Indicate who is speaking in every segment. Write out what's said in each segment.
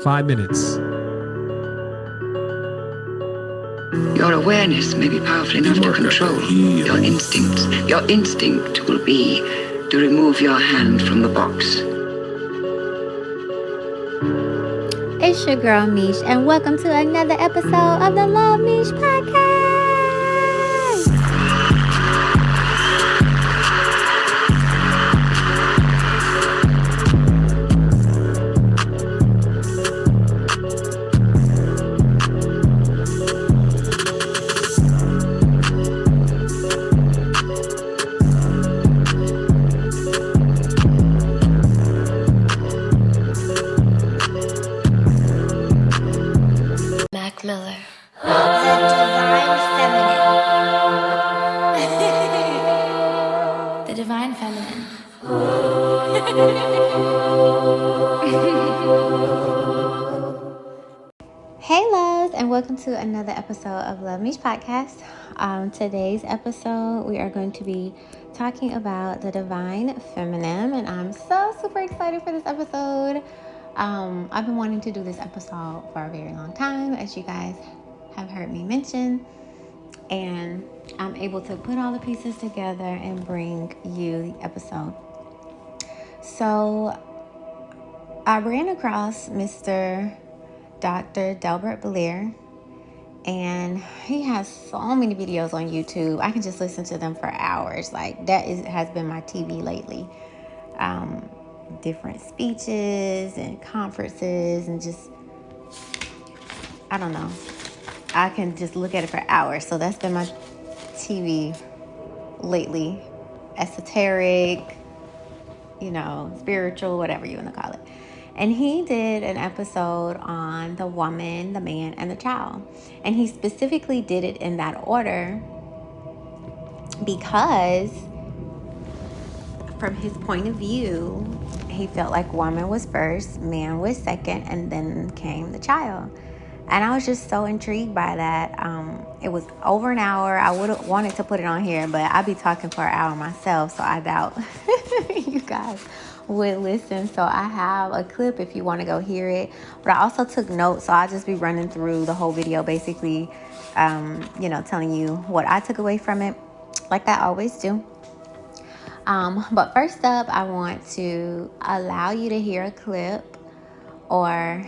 Speaker 1: 5 minutes.
Speaker 2: Your awareness may be powerful enough to control your instincts. Your instinct will be to remove your hand from the box.
Speaker 3: It's your girl Meesh, and welcome to another episode of the Luv MEESH Podcast.
Speaker 4: Miller. The divine feminine.
Speaker 3: Hey loves, and welcome to another episode of Luv MEESH Podcast. Today's episode, we are going to be talking about the divine feminine, and I'm so super excited for this episode. I've been wanting to do this episode for a very long time, as you guys have heard me mention, and I'm able to put all the pieces together and bring you the episode. So I ran across Mr. Dr. Delbert Blair, and he has so many videos on YouTube. I can just listen to them for hours. Like, has been my TV lately. Different speeches and conferences, and just, I don't know, I can just look at it for hours. So that's been my TV lately. Esoteric, spiritual, whatever you want to call it. And he did an episode on the woman, the man, and the child. And he specifically did it in that order because from his point of view, he felt like woman was first, man was second, and then came the child. And I was just so intrigued by that. It was over an hour. I would have wanted to put it on here, but I'd be talking for an hour myself, so I doubt you guys would listen. So I have a clip if you want to go hear it. But I also took notes, so I'll just be running through the whole video, basically, telling you what I took away from it, like I always do. But first up, I want to allow you to hear a clip, or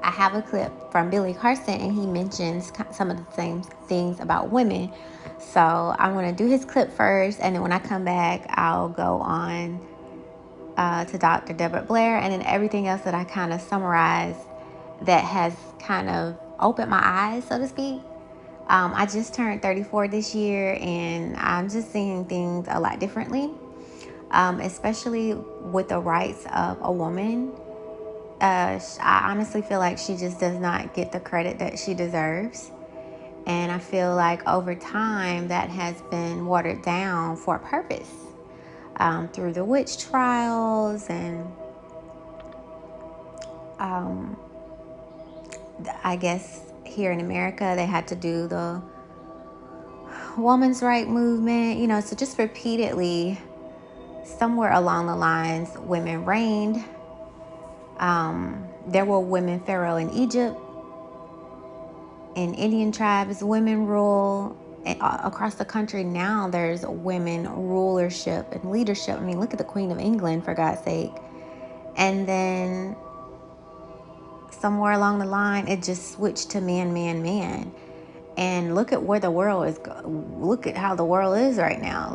Speaker 3: I have a clip from Billy Carson, and he mentions some of the same things about women. So I'm going to do his clip first, and then when I come back, I'll go on to Dr. Delbert Blair, and then everything else that I kind of summarized that has kind of opened my eyes, so to speak. I just turned 34 this year, and I'm just seeing things a lot differently, especially with the rights of a woman. I honestly feel like she just does not get the credit that she deserves. And I feel like over time that has been watered down for a purpose, through the witch trials, and I guess here in America they had to do the woman's right movement, so just repeatedly, somewhere along the lines, women reigned. There were women pharaoh in Egypt. In Indian tribes, women rule. Across the country now, there's women rulership and leadership. I mean, look at the Queen of England, for God's sake. And then somewhere along the line, it just switched to man, man, man. And look at where the world is. Look at how the world is right now.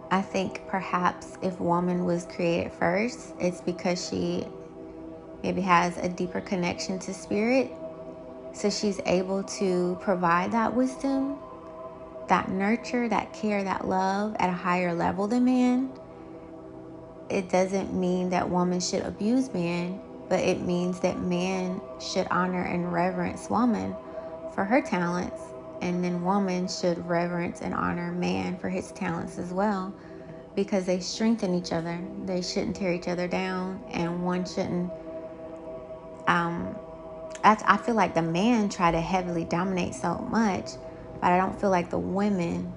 Speaker 3: I think perhaps if woman was created first, it's because she maybe has a deeper connection to spirit. So she's able to provide that wisdom, that nurture, that care, that love at a higher level than man. It doesn't mean that woman should abuse man, but it means that man should honor and reverence woman for her talents, and then woman should reverence and honor man for his talents as well, because they strengthen each other. They shouldn't tear each other down, and one shouldn't. I feel like the man try to heavily dominate so much, but I don't feel like the women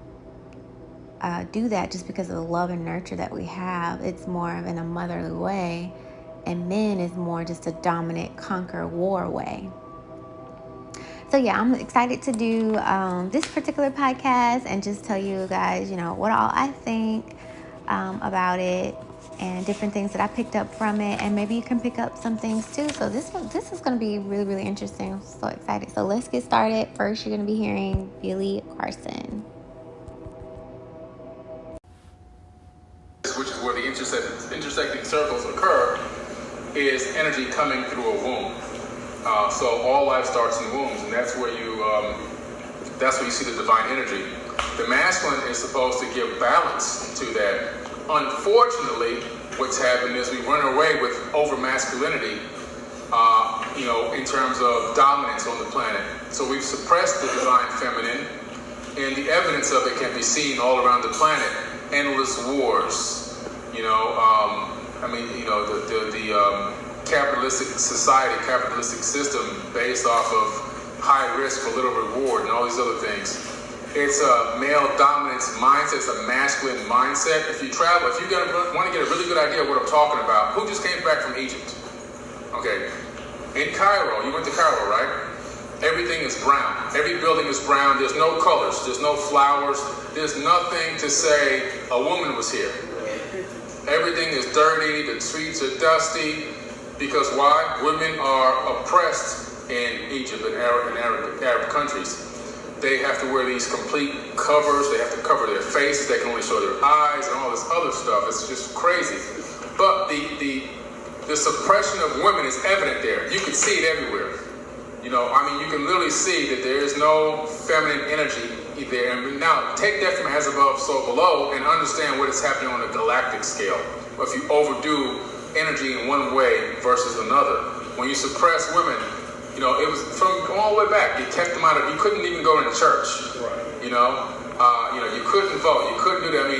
Speaker 3: do that just because of the love and nurture that we have. It's more of in a motherly way, and men is more just a dominant, conquer, war way. So yeah, I'm excited to do this particular podcast and just tell you guys, what all I think about it and different things that I picked up from it, and maybe you can pick up some things too. So this is going to be really, really interesting. I'm so excited. So let's get started. First, you're going to be hearing Billy Carson.
Speaker 1: Which is where the intersecting circles occur, is energy coming through a womb. So all life starts in wombs, and that's where you see the divine energy. The masculine is supposed to give balance to that. Unfortunately, what's happened is we run away with over masculinity, in terms of dominance on the planet. So we've suppressed the divine feminine, and the evidence of it can be seen all around the planet. Endless wars, the capitalistic society, capitalistic system based off of high risk for little reward and all these other things. It's a male dominance mindset. It's a masculine mindset. If you want to get a really good idea of what I'm talking about, who just came back from Egypt? Okay, in Cairo, you went to Cairo, right? Everything is brown. Every building is brown. There's no colors. There's no flowers. There's nothing to say a woman was here. Everything is dirty. The streets are dusty. Because why? Women are oppressed in Egypt and Arab countries. They have to wear these complete covers. They have to cover their faces. They can only show their eyes and all this other stuff. It's just crazy. But the suppression of women is evident there. You can see it everywhere. You can literally see that there is no feminine energy there. And now, take that from as above, so below, and understand what is happening on a galactic scale. If you overdo energy in one way versus another. When you suppress women, it was from all the way back. You kept them out of, you couldn't even go to church. Right. You couldn't vote. You couldn't do that.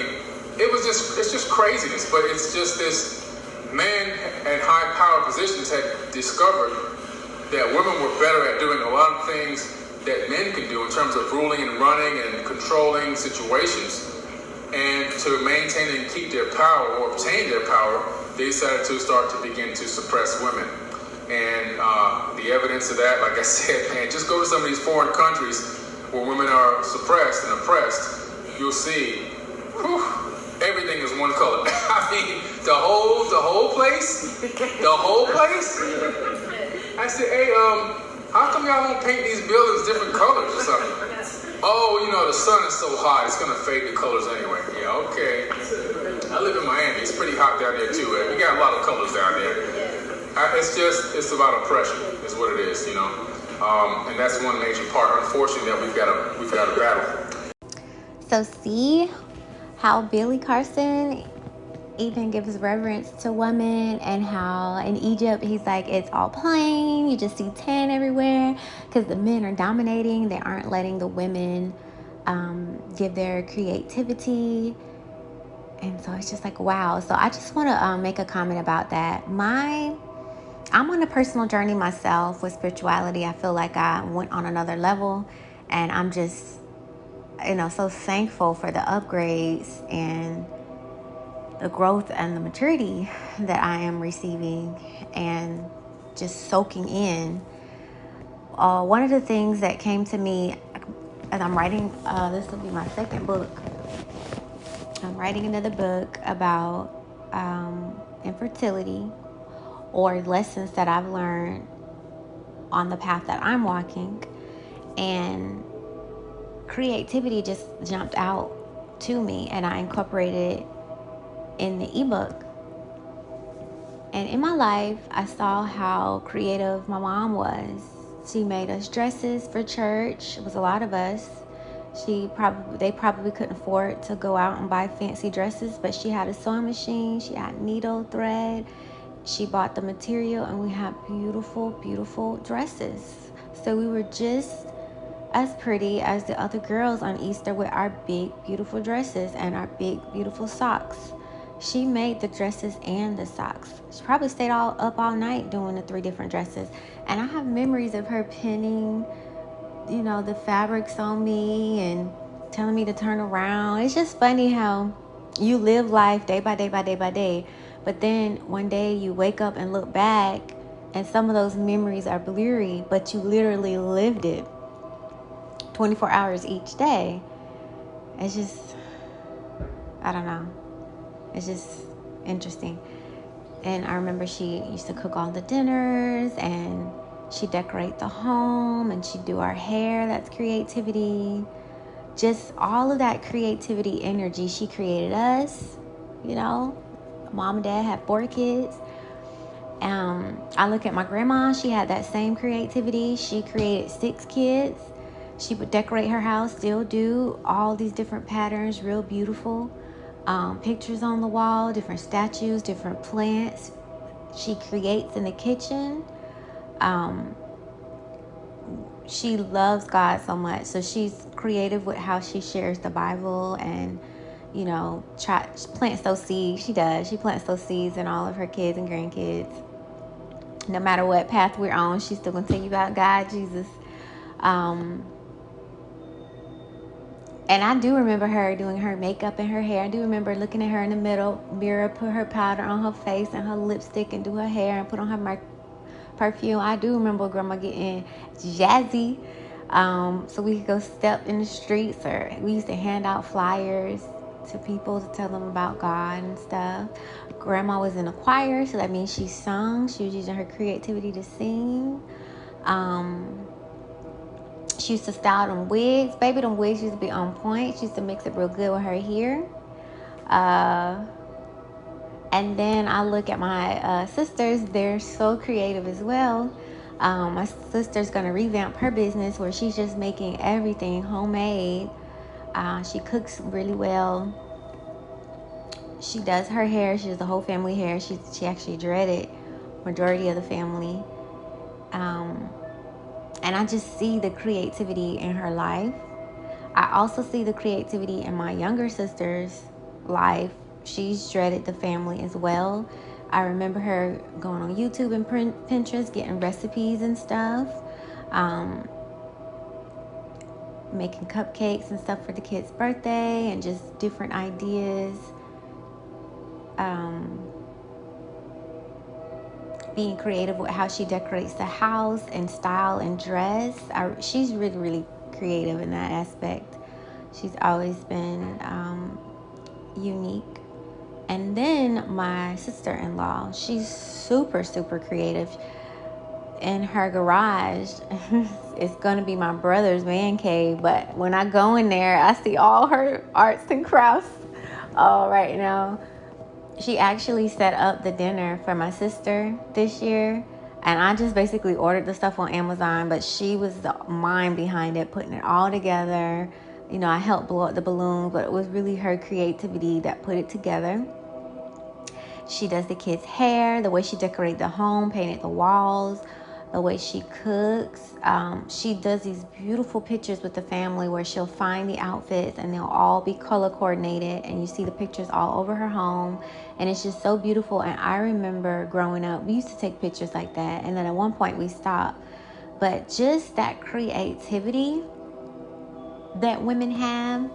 Speaker 1: It's just craziness. But it's just this, men at high power positions had discovered that women were better at doing a lot of things that men can do in terms of ruling and running and controlling situations. And to maintain and keep their power or obtain their power, they decided to start to begin to suppress women. And the evidence of that, like I said, man, just go to some of these foreign countries where women are suppressed and oppressed. You'll see, everything is one color. The whole place. I said, hey, how come y'all don't paint these buildings different colors or something? Oh, the sun is so hot, it's going to fade the colors anyway. Yeah, okay. I live in Miami. It's pretty hot down there, too. We got a lot of colors down there. It's about oppression, is what it is, And that's one major part, unfortunately, that we've got to battle.
Speaker 3: So see how Billy Carson even gives reverence to women, and how in Egypt he's like, it's all plain, you just see tan everywhere because the men are dominating. They aren't letting the women give their creativity. And so it's just like, wow. So I just want to make a comment about that. I'm on a personal journey myself with spirituality. I feel like I went on another level, and I'm just so thankful for the upgrades and the growth and the maturity that I am receiving and just soaking in. One of the things that came to me as I'm writing, this will be my second book. I'm writing another book about infertility, or lessons that I've learned on the path that I'm walking. And creativity just jumped out to me, and I incorporated it in the ebook. And in my life, I saw how creative my mom was. She made us dresses for church. It was a lot of us. They probably couldn't afford to go out and buy fancy dresses, but she had a sewing machine. She had needle, thread. She bought the material, and we had beautiful, beautiful dresses. So we were just as pretty as the other girls on Easter with our big, beautiful dresses and our big, beautiful socks. She made the dresses and the socks. She probably stayed up all night doing the 3 different dresses. And I have memories of her pinning, the fabrics on me and telling me to turn around. It's just funny how you live life day by day by day by day, but then one day you wake up and look back and some of those memories are blurry, but you literally lived it 24 hours each day. It's just, I don't know. It's just interesting. And I remember she used to cook all the dinners, and she'd decorate the home, and she'd do our hair. That's creativity. Just all of that creativity energy. She created us, you know. Mom and dad had 4 kids. I look at my grandma. She had that same creativity. She created 6 kids. She would decorate her house, still do all these different patterns, real beautiful. Pictures on the wall, different statues, different plants. She creates in the kitchen. She loves God so much, so she's creative with how she shares the Bible, and you know, plants those seeds. She plants those seeds in all of her kids and grandkids. No matter what path we're on, she's still gonna tell you about God, Jesus. And I do remember her doing her makeup and her hair. I do remember looking at her in the mirror, put her powder on her face and her lipstick and do her hair and put on her perfume. I do remember Grandma getting jazzy. So we could go step in the streets, or we used to hand out flyers to people to tell them about God and stuff. Grandma was in a choir, so that means she sung. She was using her creativity to sing. She used to style them wigs. Baby, them wigs used to be on point. She used to mix it real good with her hair. And then I look at my sisters. They're so creative as well. My sister's going to revamp her business where she's just making everything homemade. She cooks really well. She does her hair. She does the whole family hair. She actually dreaded majority of the family. And I just see the creativity in her life. I also see the creativity in my younger sister's life. She's dreaded the family as well. I remember her going on YouTube and Pinterest, getting recipes and stuff. Making cupcakes and stuff for the kid's birthday, and just different ideas. Being creative with how she decorates the house and style and dress. She's really, really creative in that aspect. She's always been unique. And then my sister-in-law, she's super, super creative. In her garage, it's going to be my brother's man cave, but when I go in there, I see all her arts and crafts right now. She actually set up the dinner for my sister this year, and I just basically ordered the stuff on Amazon, but she was the mind behind it, putting it all together. You know, I helped blow up the balloons, but it was really her creativity that put it together. She does the kids' hair, the way she decorated the home, painted the walls, the way she cooks. She does these beautiful pictures with the family where she'll find the outfits and they'll all be color coordinated, and you see the pictures all over her home, and it's just so beautiful. And I remember growing up, we used to take pictures like that, and then at one point we stopped. But just that creativity that women have,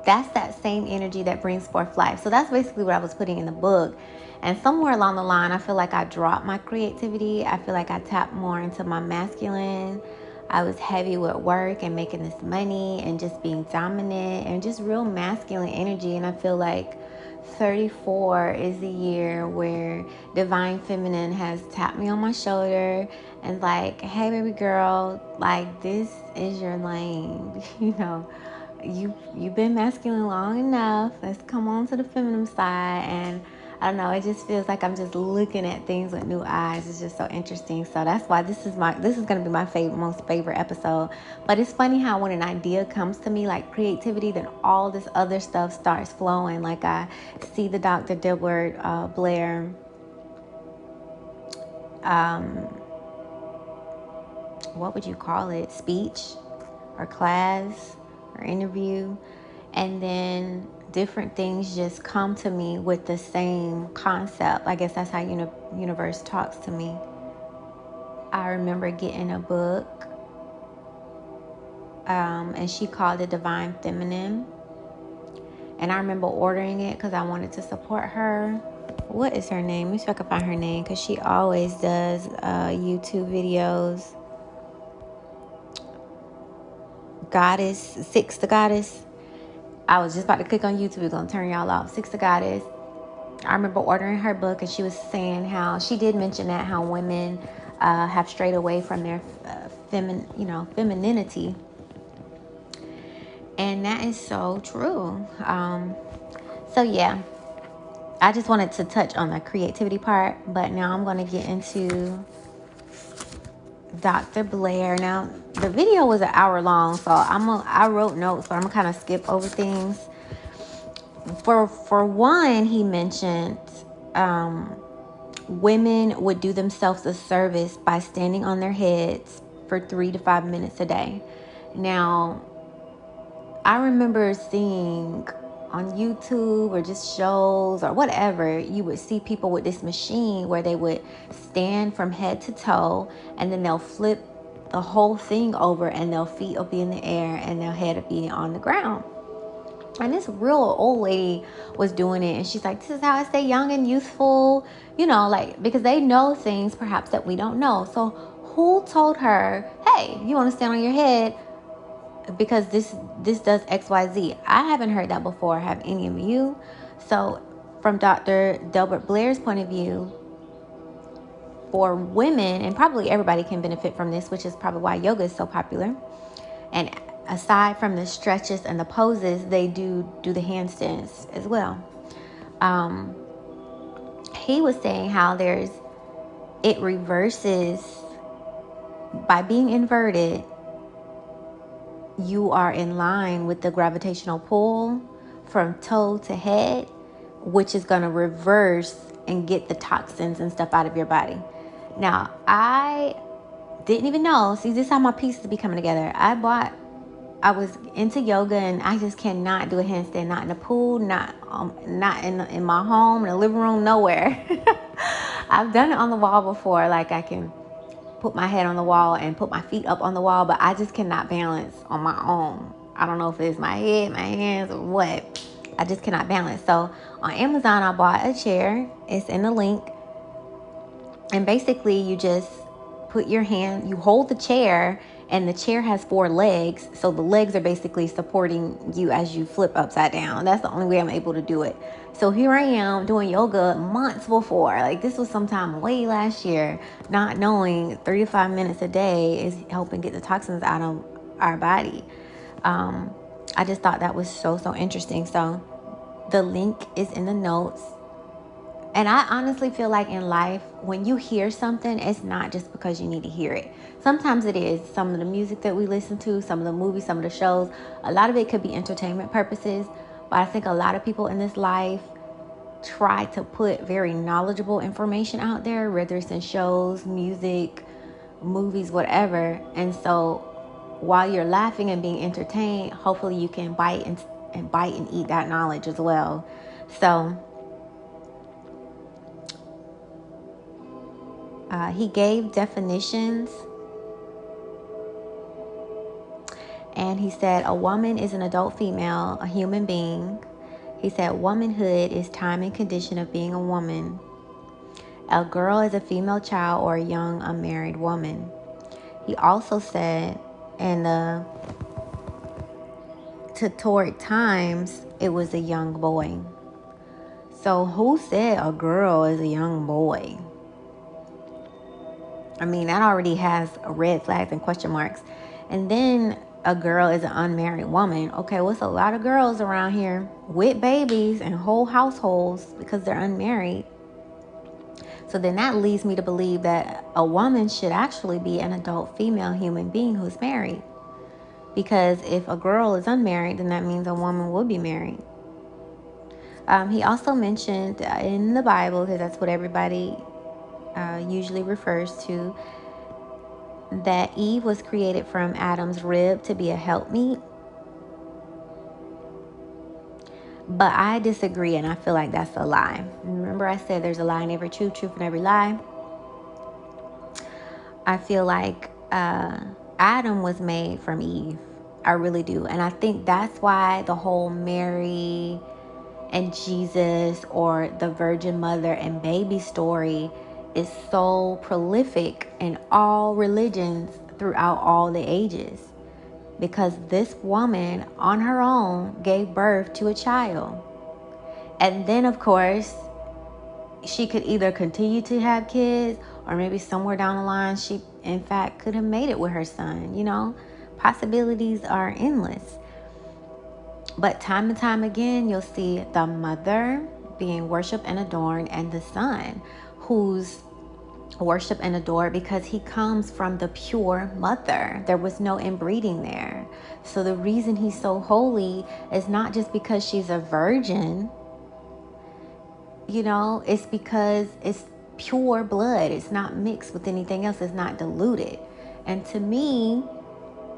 Speaker 3: that's that same energy that brings forth life. So that's basically what I was putting in the book. And somewhere along the line, I feel like I dropped my creativity. I feel like I tapped more into my masculine. I was heavy with work and making this money and just being dominant and just real masculine energy. And I feel like 34 is the year where Divine Feminine has tapped me on my shoulder and like, hey, baby girl, like, this is your lane. You know, you've been masculine long enough. Let's come on to the feminine side. And I don't know, it just feels like I'm just looking at things with new eyes. It's just so interesting. So that's why this is going to be my most favorite episode. But it's funny how when an idea comes to me, like creativity, then all this other stuff starts flowing. Like I see the Dr. Dilbert Blair what would you call it? Speech or class or interview. And then different things just come to me with the same concept. I guess that's how universe talks to me. I remember getting a book and she called it Divine Feminine. And I remember ordering it because I wanted to support her. What is her name? Let me see if I can find her name, because she always does YouTube videos. Goddess, Six the Goddess. I was just about to click on YouTube. We're going to turn y'all off. Six the Goddess. I remember ordering her book, and she was saying how she did mention that how women have strayed away from their femininity. And that is so true. So yeah, I just wanted to touch on the creativity part, but now I'm going to get into Dr. Blair. Now, the video was an hour long, so I wrote notes, but I'm gonna kind of skip over things. For one, he mentioned women would do themselves a service by standing on their heads for 3 to 5 minutes a day. Now, I remember seeing on YouTube or just shows or whatever, you would see people with this machine where they would stand from head to toe, and then they'll flip the whole thing over, and their feet will be in the air and their head will be on the ground. And this real old lady was doing it, and she's like, this is how I stay young and youthful, because they know things perhaps that we don't know. So who told her, hey, you want to stand on your head because this does XYZ? I haven't heard that before. Have any of you? So from Dr. Delbert Blair's point of view, for women, and probably everybody can benefit from this, which is probably why yoga is so popular. And aside from the stretches and the poses, they do the handstands as well. He was saying how it reverses by being inverted. You are in line with the gravitational pull from toe to head, which is going to reverse and get the toxins and stuff out of your body. Now, I didn't even know. See, this is how my pieces be coming together. I was into yoga, and I just cannot do a handstand, not in the pool, not in my home, in the living room, nowhere. I've done it on the wall before. Like, I can put my head on the wall and put my feet up on the wall, but I just cannot balance on my own. I don't know if it's my head, my hands, or what. I just cannot balance. So on Amazon, I bought a chair. It's in the link. And basically, you just put your hand, you hold the chair, and the chair has 4 legs. So the legs are basically supporting you as you flip upside down. That's the only way I'm able to do it. So here I am doing yoga months before. Like, this was sometime way last year, not knowing 3 to 5 minutes a day is helping get the toxins out of our body. I just thought that was so interesting. So the link is in the notes. And I honestly feel like in life, when you hear something, it's not just because you need to hear it. Sometimes it is. Some of the music that we listen to, some of the movies, some of the shows, a lot of it could be entertainment purposes. But I think a lot of people in this life try to put very knowledgeable information out there, whether it's in shows, music, movies, whatever. And so while you're laughing and being entertained, hopefully you can bite and eat that knowledge as well. So he gave definitions, and he said a woman is an adult female, a human being. He said womanhood is time and condition of being a woman. A girl is a female child or a young unmarried woman. He also said in the Ttyl times, it was a young boy. So who said a girl is a young boy? I mean, that already has red flags and question marks. And then a girl is an unmarried woman. Okay, well, it's a lot of girls around here with babies and whole households because they're unmarried. So then that leads me to believe that a woman should actually be an adult female human being who's married. Because if a girl is unmarried, then that means a woman will be married. He also mentioned in the Bible, because that's what everybody usually refers to, that Eve was created from Adam's rib to be a helpmeet. But I disagree, and I feel like that's a lie. Remember I said there's a lie in every truth in every lie? I feel like Adam was made from Eve. I really do. And I think that's why the whole Mary and Jesus or the Virgin Mother and baby story is so prolific in all religions throughout all the ages. Because this woman on her own gave birth to a child. And then, of course, she could either continue to have kids or maybe somewhere down the line she, in fact, could have made it with her son. You know, possibilities are endless. But time and time again, you'll see the mother being worshipped and adored and the son who's worshipped and adored because he comes from the pure mother. There was no inbreeding there. So the reason he's so holy is not just because she's a virgin. You know, it's because it's pure blood. It's not mixed with anything else. It's not diluted. And to me,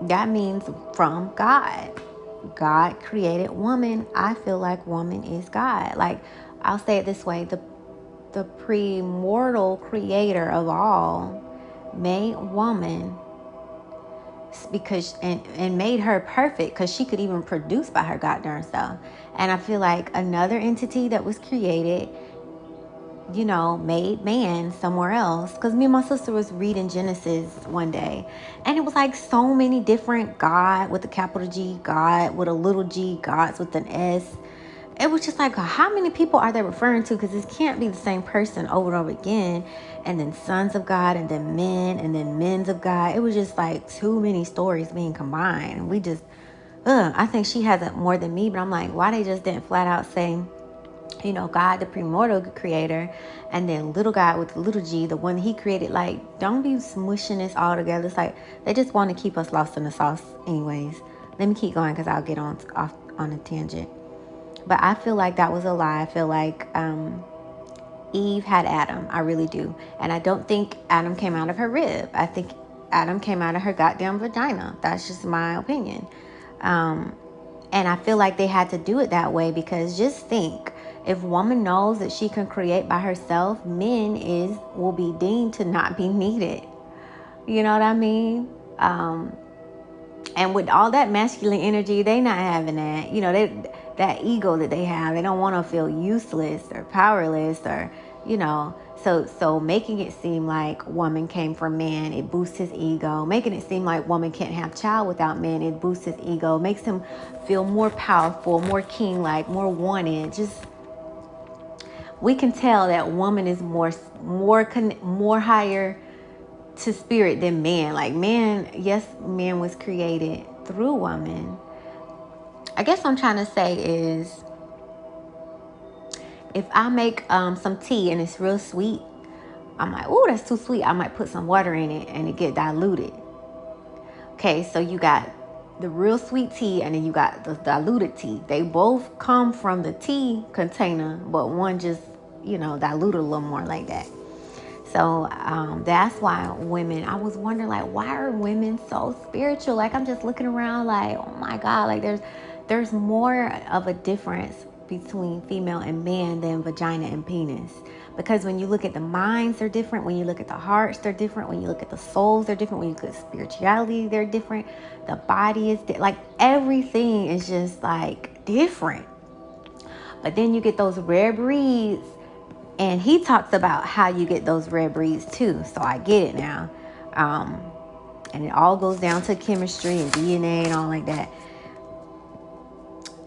Speaker 3: that means from God. God created woman. I feel like woman is God. Like, I'll say it this way. The premortal creator of all made woman because and made her perfect because she could even produce by her goddamn self. And I feel like another entity that was created, you know, made man somewhere else. Because me and my sister was reading Genesis one day, and it was like so many different God with a capital G, God with a little g, gods with an S. It was just like, how many people are they referring to? Because this can't be the same person over and over again. And then sons of God, and then men, and then men's of God. It was just like too many stories being combined. And we just, I think she has it more than me. But I'm like, why they just didn't flat out say, you know, God, the primordial creator, and then little God with the little g, the one he created. Like, don't be smushing this all together. It's like they just want to keep us lost in the sauce anyways. Let me keep going because I'll get off on a tangent. But I feel like that was a lie. I feel like Eve had Adam. I really do. And I don't think Adam came out of her rib. I think Adam came out of her goddamn vagina. That's just my opinion. And I feel like they had to do it that way because just think, if woman knows that she can create by herself, men will be deemed to not be needed. You know what I mean? And with all that masculine energy, they not having that. You know, that ego that they have. They don't want to feel useless or powerless or, you know. So making it seem like woman came from man, it boosts his ego. Making it seem like woman can't have child without man, it boosts his ego. Makes him feel more powerful, more king-like, more wanted. Just, we can tell that woman is more higher to spirit than man. Like man, yes, man was created through woman. I guess what I'm trying to say is, if I make some tea and it's real sweet, I'm like, oh, that's too sweet. I might put some water in it and it get diluted. Okay, so you got the real sweet tea and then you got the diluted tea. They both come from the tea container, but one just, you know, diluted a little more like that. So that's why women, I was wondering, like, why are women so spiritual? Like, I'm just looking around like, oh my God, like there's more of a difference between female and man than vagina and penis. Because when you look at the minds, they're different. When you look at the hearts, they're different. When you look at the souls, they're different. When you look at spirituality, they're different. The body is like everything is just like different. But then you get those rare breeds, and he talks about how you get those rare breeds too. So I get it now. And it all goes down to chemistry and DNA and all like that.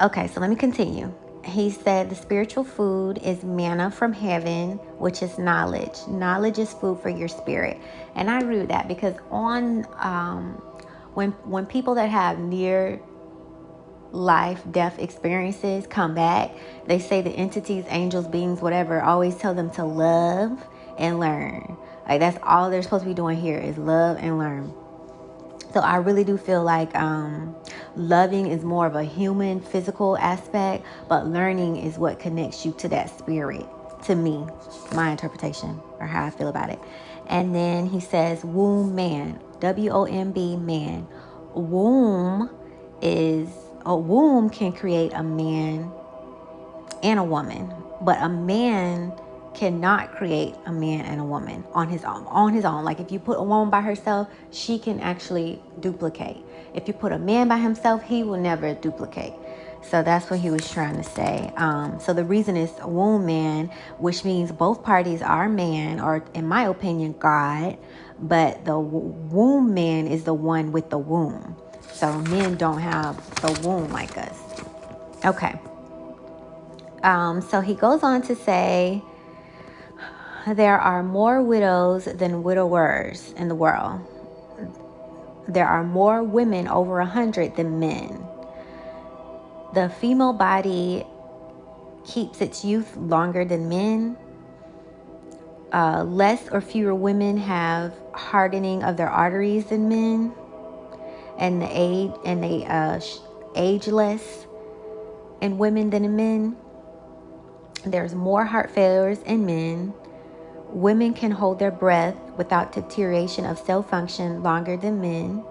Speaker 3: Okay, so let me continue. He said the spiritual food is manna from heaven, which is knowledge. Knowledge is food for your spirit. And I agree with that because when people that have near life death experiences come back, they say the entities, angels, beings, whatever, always tell them to love and learn. Like, that's all they're supposed to be doing here is love and learn. So I really do feel like loving is more of a human physical aspect, but learning is what connects you to that spirit, to me, my interpretation or how I feel about it. And then he says womb man, W-O-M-B man. A womb can create a man and a woman, but a man cannot create a man and a woman on his own. Like, if you put a woman by herself, she can actually duplicate. If you put a man by himself, he will never duplicate. So that's what he was trying to say. So the reason is womb man, which means both parties are man, or in my opinion, God. But the womb man is the one with the womb. So men don't have the womb like us. Okay. So he goes on to say, there are more widows than widowers in the world. There are more women over 100 than men. The female body keeps its youth longer than men. Less or fewer women have hardening of their arteries than men, and they age less in women than in men. There's more heart failures in men. Women can hold their breath without deterioration of cell function longer than men.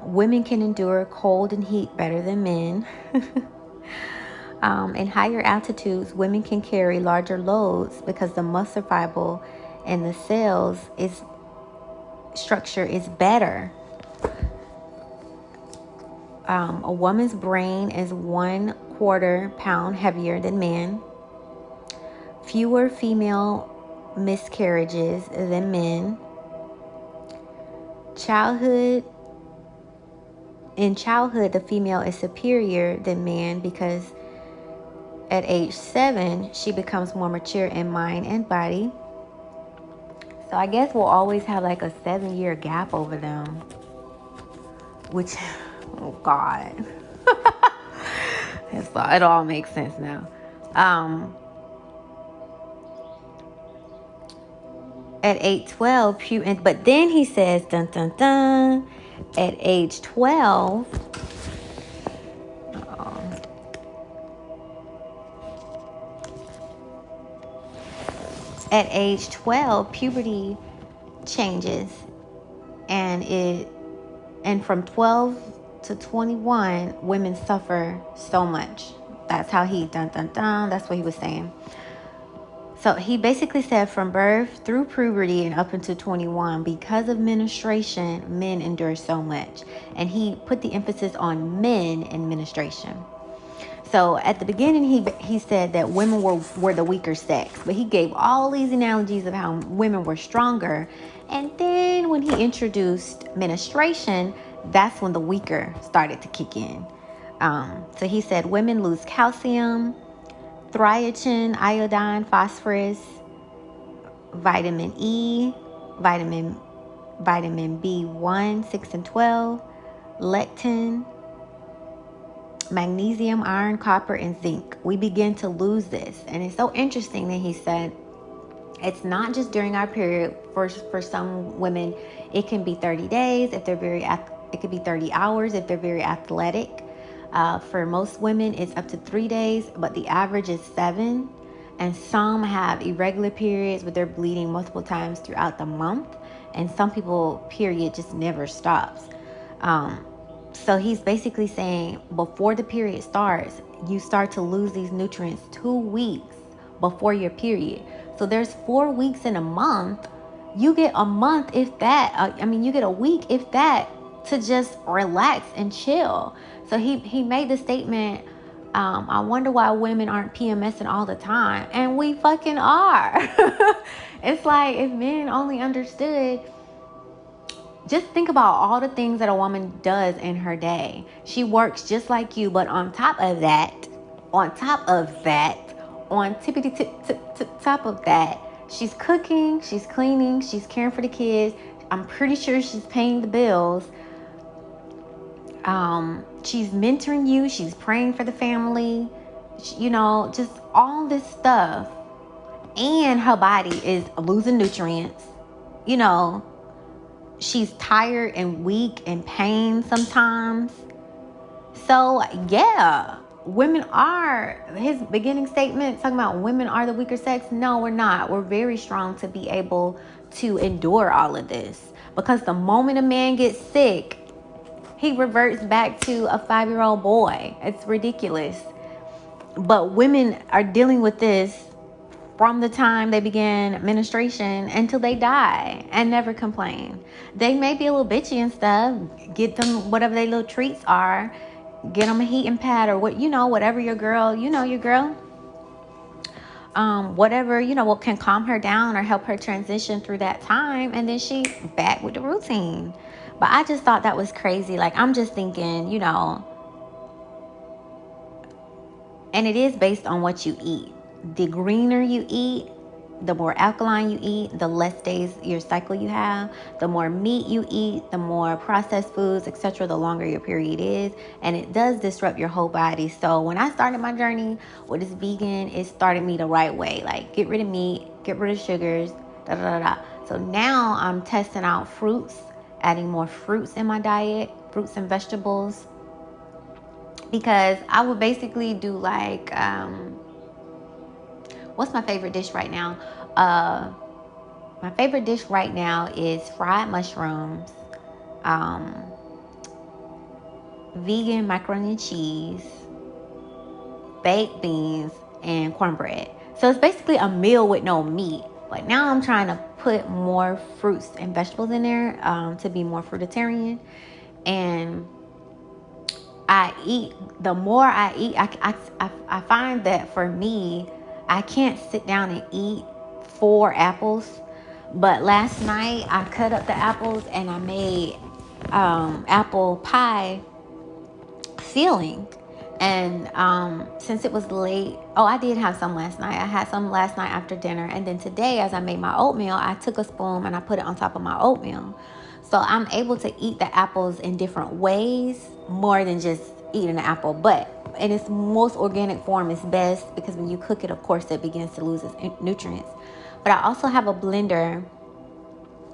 Speaker 3: Women can endure cold and heat better than men. In higher altitudes, women can carry larger loads because the muscle fiber and the cells structure is better. A woman's brain is 1/4 pound heavier than man. Fewer female miscarriages than men. In childhood, the female is superior than man because at age 7, she becomes more mature in mind and body. So I guess we'll always have like a 7-year gap over them. Which, oh God. It all makes sense now. At age 12, but then he says, dun dun dun, at age 12, at age 12, puberty changes, and from 12 to 21, women suffer so much. That's how that's what he was saying. So he basically said from birth through puberty and up until 21, because of menstruation, men endure so much. And he put the emphasis on men in menstruation. So at the beginning, he said that women were the weaker sex. But he gave all these analogies of how women were stronger. And then when he introduced menstruation, that's when the weaker started to kick in. So he said women lose calcium, thiotin, iodine, phosphorus, vitamin E, vitamin B1, 6, and 12, lectin, magnesium, iron, copper, and zinc. We begin to lose this. And it's so interesting that he said it's not just during our period. For some women, it can be 30 days if they're it could be 30 hours if they're very athletic. For most women, it's up to 3 days, but the average is 7. And some have irregular periods where they're bleeding multiple times throughout the month. And some people, period just never stops. So he's basically saying before the period starts, you start to lose these nutrients 2 weeks before your period. So there's 4 weeks in a month. You get a month, if that. You get a week, if that, to just relax and chill. So he made the statement, I wonder why women aren't PMSing all the time. And we fucking are. It's like if men only understood. Just think about all the things that a woman does in her day. She works just like you, but on top of that, she's cooking, she's cleaning, she's caring for the kids. I'm pretty sure she's paying the bills. She's mentoring you. She's praying for the family. Just all this stuff. And her body is losing nutrients. She's tired and weak and pain sometimes. So, yeah, women are, his beginning statement talking about women are the weaker sex. No, we're not. We're very strong to be able to endure all of this. Because the moment a man gets sick, he reverts back to a 5-year-old boy. It's ridiculous. But women are dealing with this from the time they begin menstruation until they die and never complain. They may be a little bitchy and stuff. Get them whatever their little treats are. Get them a heating pad or whatever your girl, whatever, what can calm her down or help her transition through that time. And then she back with the routine. But I just thought that was crazy. Like, I'm just thinking, and it is based on what you eat. The greener you eat, the more alkaline you eat, the less days your cycle you have. The more meat you eat, the more processed foods, etc., the longer your period is. And it does disrupt your whole body. So when I started my journey with this vegan, it started me the right way. Like, get rid of meat, get rid of sugars, da da da da. So now I'm testing out fruits, adding more fruits in my diet, fruits and vegetables. Because I would basically do like, what's my favorite dish right now? My favorite dish right now is fried mushrooms, vegan macaroni and cheese, baked beans, and cornbread. So it's basically a meal with no meat. But now I'm trying to put more fruits and vegetables in there to be more fruitarian. And the more I eat, I find that for me, I can't sit down and eat 4 apples. But last night I cut up the apples and I made apple pie filling. And since it was late, I did have some last night. I had some last night after dinner. And then today, as I made my oatmeal, I took a spoon and I put it on top of my oatmeal. So I'm able to eat the apples in different ways, more than just eating an apple. But in its most organic form is best, because when you cook it, of course, it begins to lose its nutrients. But I also have a blender,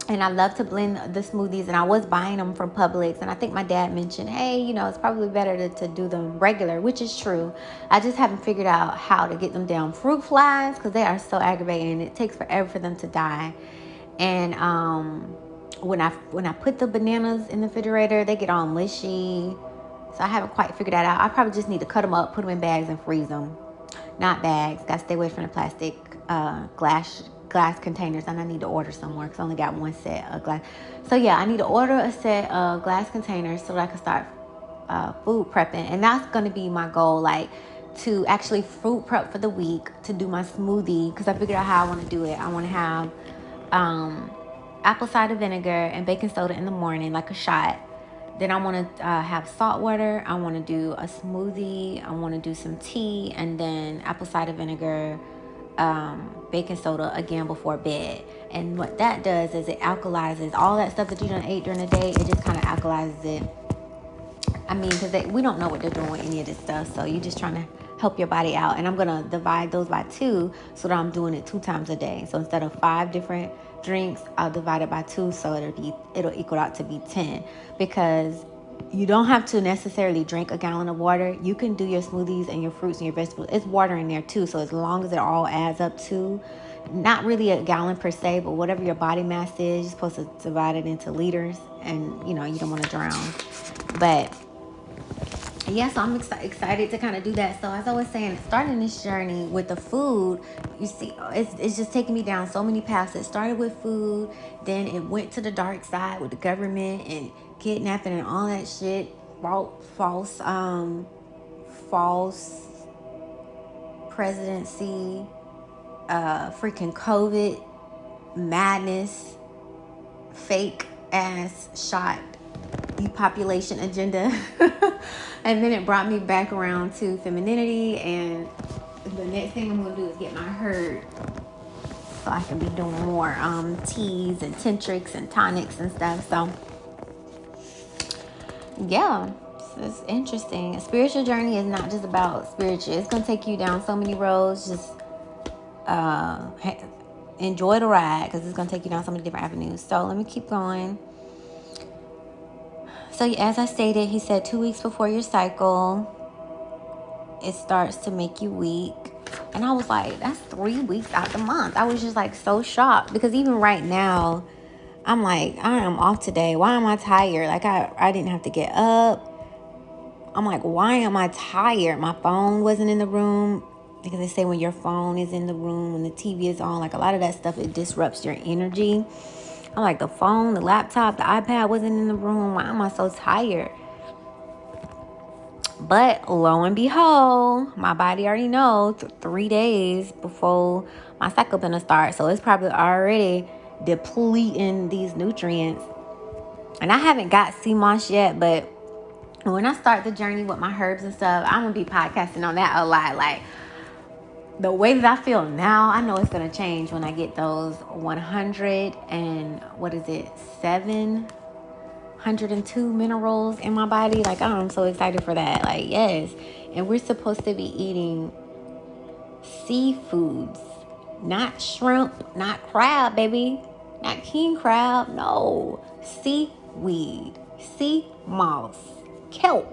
Speaker 3: and I love to blend the smoothies, and I was buying them from Publix. And I think my dad mentioned, hey, it's probably better to do them regular, which is true. I just haven't figured out how to get them down fruit flies, because they are so aggravating. It takes forever for them to die. And when I put the bananas in the refrigerator, they get all mushy. So I haven't quite figured that out. I probably just need to cut them up, put them in bags, and freeze them. Not bags. Got to stay away from the plastic glass containers. And I need to order some more, because I only got one set of glass. So yeah, I need to order a set of glass containers so that I can start food prepping. And that's going to be my goal, like to actually fruit prep for the week, to do my smoothie, because I figured out how I want to do it. I want to have apple cider vinegar and baking soda in the morning, like a shot. Then I want to have salt water. I want to do a smoothie. I want to do some tea, and then apple cider vinegar, baking soda again before bed. And what that does is it alkalizes all that stuff that you done ate during the day. It just kind of alkalizes it. I mean, because we don't know what they're doing with any of this stuff. So you're just trying to help your body out. And I'm going to divide those by 2 so that I'm doing it 2 times a day. So instead of 5 different drinks, I'll divide it by 2 so it'll equal out to be 10. Because you don't have to necessarily drink a gallon of water. You can do your smoothies and your fruits and your vegetables. It's water in there too. So as long as it all adds up to, not really a gallon per se, but whatever your body mass is, you're supposed to divide it into liters. And, you don't want to drown. But yeah, so I'm excited to kind of do that. So as I was saying, starting this journey with the food, you see, it's just taking me down so many paths. It started with food, then it went to the dark side with the government and kidnapping and all that shit, false presidency, freaking COVID madness, fake ass shot depopulation agenda. And then it brought me back around to femininity, and the next thing I'm going to do is get my herd so I can be doing more teas and tantrics and tonics and stuff. So yeah, it's interesting. A spiritual journey is not just about spiritual. It's going to take you down so many roads. Just enjoy the ride, because it's going to take you down so many different avenues. So let me keep going. So as I stated, he said 2 weeks before your cycle, it starts to make you weak. And I was like, that's 3 weeks out the month. I was just like so shocked, because even right now, I'm like, I am off today. Why am I tired? Like I didn't have to get up. I'm like, why am I tired? My phone wasn't in the room. Because they say when your phone is in the room, when the TV is on, like a lot of that stuff, it disrupts your energy. I'm like, the phone, the laptop, the iPad wasn't in the room. Why am I so tired? But lo and behold, my body already knows 3 days before my cycle gonna start. So it's probably already depleting these nutrients. And I haven't got sea moss yet, but when I start the journey with my herbs and stuff, I'm gonna be podcasting on that a lot. Like, the way that I feel now, I know it's gonna change when I get those 702 minerals in my body. Like, I'm so excited for that. Like, yes. And we're supposed to be eating seafoods, not shrimp, not crab, baby, not king crab. No, seaweed, sea moss, kelp.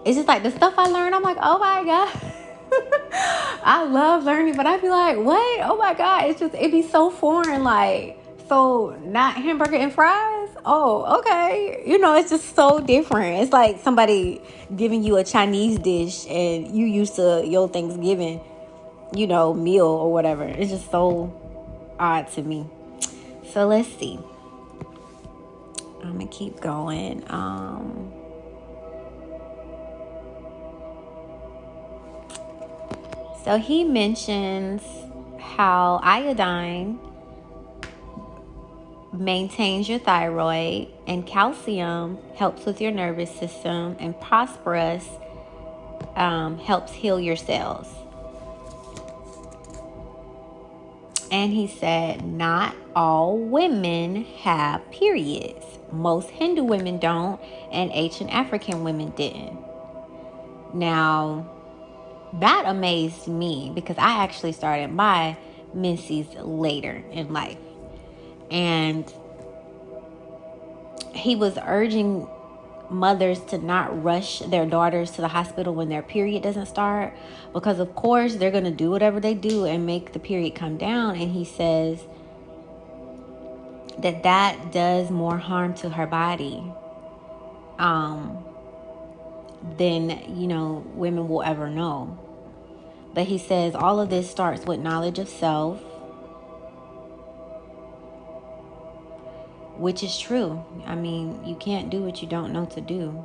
Speaker 3: It's just like the stuff I learned. I'm like, oh my God. I love learning, but I'd be like, what? Oh my God. It'd be so foreign. Like, so not hamburger and fries? Oh, okay. It's just so different. It's like somebody giving you a Chinese dish and you used to your Thanksgiving, meal or whatever. It's just so odd to me. So let's see. I'm going to keep going. So he mentions how iodine maintains your thyroid and calcium helps with your nervous system, and phosphorus helps heal your cells. And he said not all women have periods. Most Hindu women don't, and ancient African women didn't. Now, that amazed me because I actually started my menses later in life. And he was urging mothers to not rush their daughters to the hospital when their period doesn't start, because of course they're going to do whatever they do and make the period come down. And he says that does more harm to her body than women will ever know. But he says all of this starts with knowledge of self, which is true. I mean, you can't do what you don't know to do.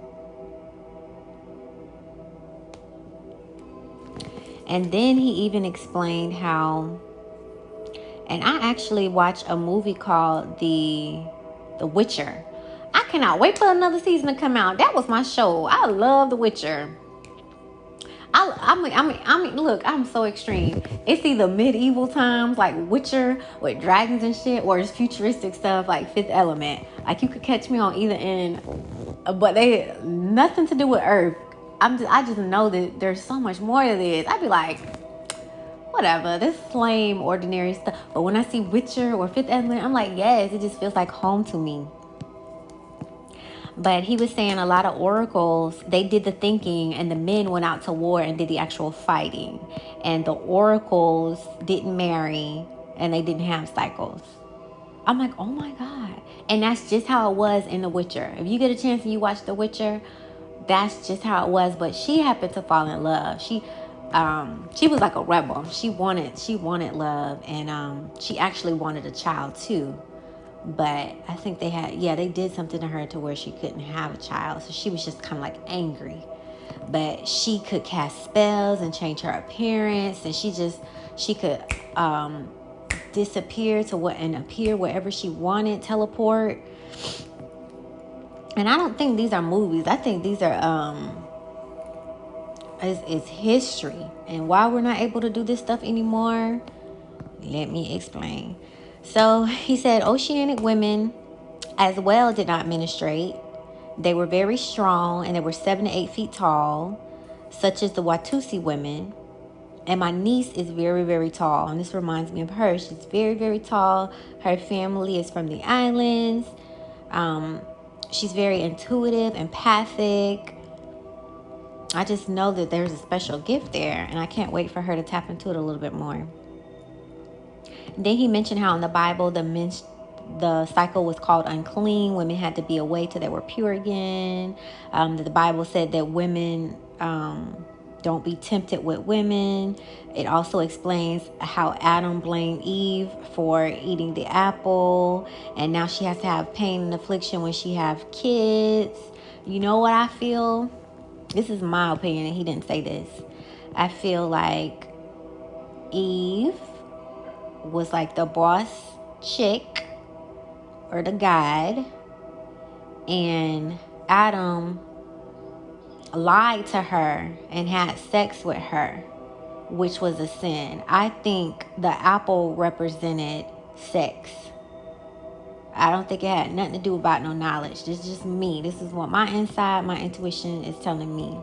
Speaker 3: And then he even explained how, and I actually watched a movie called The Witcher. I cannot wait for another season to come out. That was my show. I love The Witcher. I mean, look, I'm so extreme. It's either medieval times, like Witcher with dragons and shit, or it's futuristic stuff like Fifth Element. Like, you could catch me on either end, but they nothing to do with Earth. I just know that there's so much more to this. I'd be like, whatever, this lame, ordinary stuff. But when I see Witcher or Fifth Element, I'm like, yes, it just feels like home to me. But he was saying a lot of oracles, they did the thinking and the men went out to war and did the actual fighting. And the oracles didn't marry and they didn't have cycles. I'm like, oh my God. And that's just how it was in The Witcher. If you get a chance and you watch The Witcher, that's just how it was. But she happened to fall in love. She was like a rebel. She wanted love, and she actually wanted a child too. But I think they did something to her to where she couldn't have a child. So she was just kind of like angry. But she could cast spells and change her appearance. And she could disappear and appear wherever she wanted, teleport. And I don't think these are movies. I think these are, it's history. And why we're not able to do this stuff anymore, let me explain. So he said oceanic women as well did not menstruate. They were very strong and they were 7 to 8 feet tall, such as the Watusi women. And my niece is very, very tall. And this reminds me of her. She's very, very tall. Her family is from the islands. She's very intuitive, empathic. I just know that there's a special gift there. And I can't wait for her to tap into it a little bit more. Then he mentioned how in the Bible, the cycle was called unclean. Women had to be away till they were pure again. The Bible said that women don't be tempted with women. It also explains how Adam blamed Eve for eating the apple, and now she has to have pain and affliction when she have kids. You know what I feel? This is my opinion, and he didn't say this. I feel like Eve was like the boss chick or the guide, and Adam lied to her and had sex with her, which was a sin. I think the apple represented sex. I don't think it had nothing to do about no knowledge. This is just me. This is what my intuition is telling me.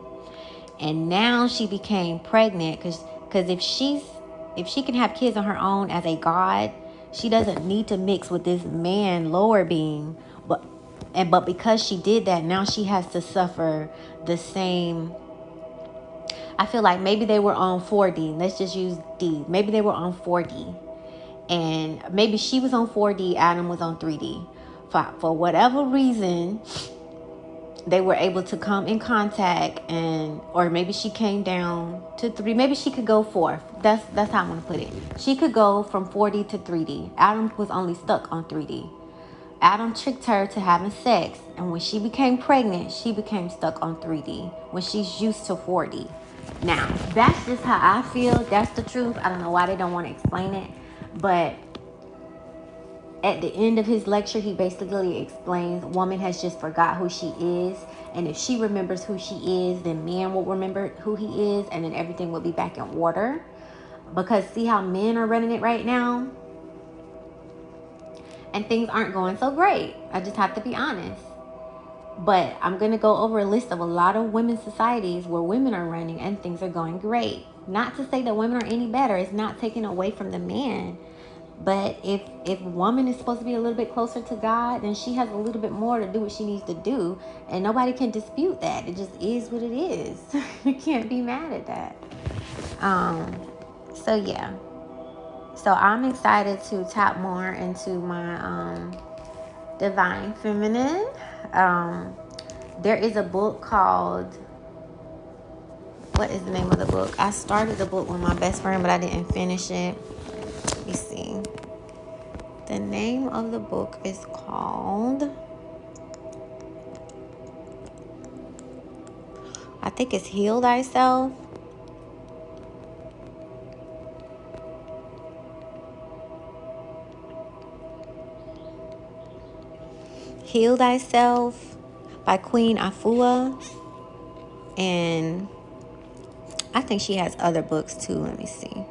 Speaker 3: And now she became pregnant because if she can have kids on her own as a god, she doesn't need to mix with this man lower being. But because she did that, now she has to suffer the same. I feel like maybe they were on 4D. Let's just use D. Maybe they were on 4D. And maybe she was on 4D, Adam was on 3D. For whatever reason, they were able to come in contact, or maybe she came down to 3. Maybe she could go 4. That's how I'm going to put it. She could go from 4D to 3D. Adam was only stuck on 3D. Adam tricked her to having sex, and when she became pregnant, she became stuck on 3D when she's used to 4D. Now, that's just how I feel. That's the truth. I don't know why they don't want to explain it, but at the end of his lecture, he basically explains woman has just forgot who she is, and if she remembers who she is, then man will remember who he is, and then everything will be back in order. Because see how men are running it right now? And things aren't going so great. I just have to be honest. But I'm going to go over a list of a lot of women's societies where women are running and things are going great. Not to say that women are any better. It's not taken away from the man. But if woman is supposed to be a little bit closer to God, then she has a little bit more to do what she needs to do. And nobody can dispute that. It just is what it is. You can't be mad at that. So yeah. So I'm excited to tap more into my divine feminine. There is a book called, what is the name of the book? I started the book with my best friend, but I didn't finish it. Let me see. The name of the book is called, I think it's Heal Thyself. Heal Thyself by Queen Afua. And I think she has other books too. Let me see.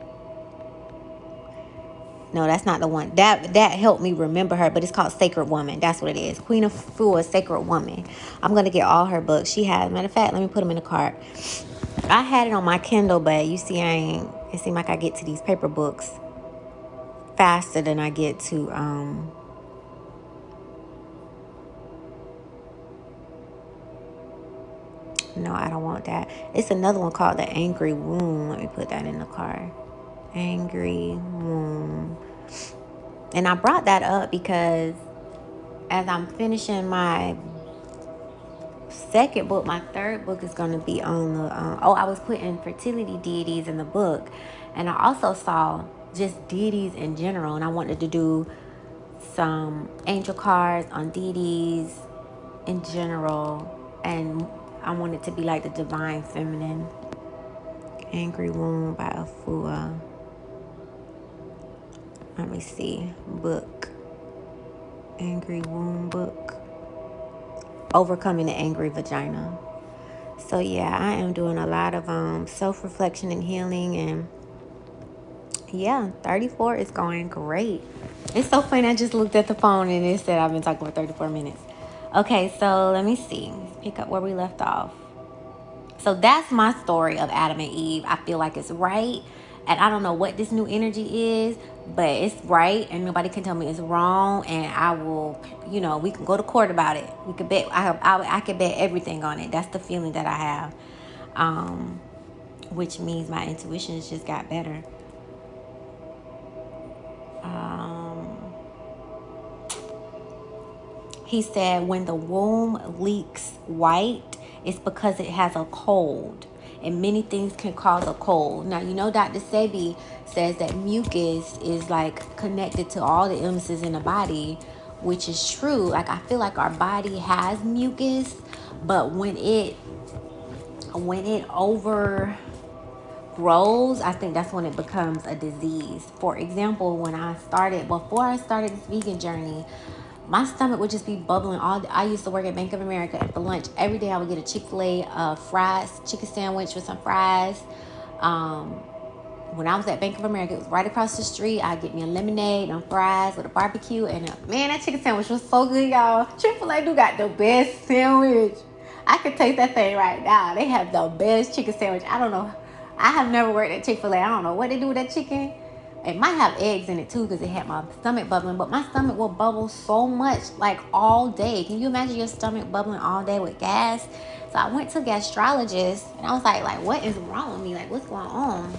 Speaker 3: No, that's not the one. That helped me remember her, but it's called Sacred Woman. That's what it is. Queen Afua, Sacred Woman. I'm going to get all her books. She has, matter of fact, let me put them in the cart. I had it on my Kindle, but you see, it seemed like I get to these paper books faster than I get to, no, I don't want that. It's another one called The Angry Womb. Let me put that in the car. Angry Womb. And I brought that up because as I'm finishing my second book, my third book is going to be on the... I was putting fertility deities in the book. And I also saw just deities in general. And I wanted to do some angel cards on deities in general. And I want it to be like the divine feminine. Angry Womb by Afua. Let me see. Book. Angry Womb book. Overcoming the Angry Vagina. So yeah, I am doing a lot of self-reflection and healing. And yeah, 34 is going great. It's so funny. I just looked at the phone and it said I've been talking for 34 minutes. Okay, so let me see. Let's pick up where we left off. So that's my story of Adam and Eve. I feel like it's right. And I don't know what this new energy is, but it's right. And nobody can tell me it's wrong. And I will, we can go to court about it. We could bet, I could bet everything on it. That's the feeling that I have. Which means my intuition has just got better. He said, when the womb leaks white, it's because it has a cold. and many things can cause a cold. Now, you know, Dr. Sebi says that mucus is like connected to all the illnesses in the body, which is true. Like, I feel like our body has mucus, but when it overgrows, I think that's when it becomes a disease. For example, before I started this vegan journey, my stomach would just be bubbling all day. I used to work at Bank of America, and for lunch every day I would get a Chick-fil-A fries chicken sandwich with some fries. When I was at Bank of America, it was right across the street. I'd get me a lemonade and fries with a barbecue, and man, that chicken sandwich was so good, y'all. Chick-fil-A do got the best sandwich. I could taste that thing right now. They have the best chicken sandwich. I don't know. I have never worked at Chick-fil-A. I don't know what they do with that chicken. It might have eggs in it too, because it had my stomach bubbling. But my stomach will bubble so much, like all day. Can you imagine your stomach bubbling all day with gas? So I went to a gastrologist, and I was like, what is wrong with me? Like, what's going on?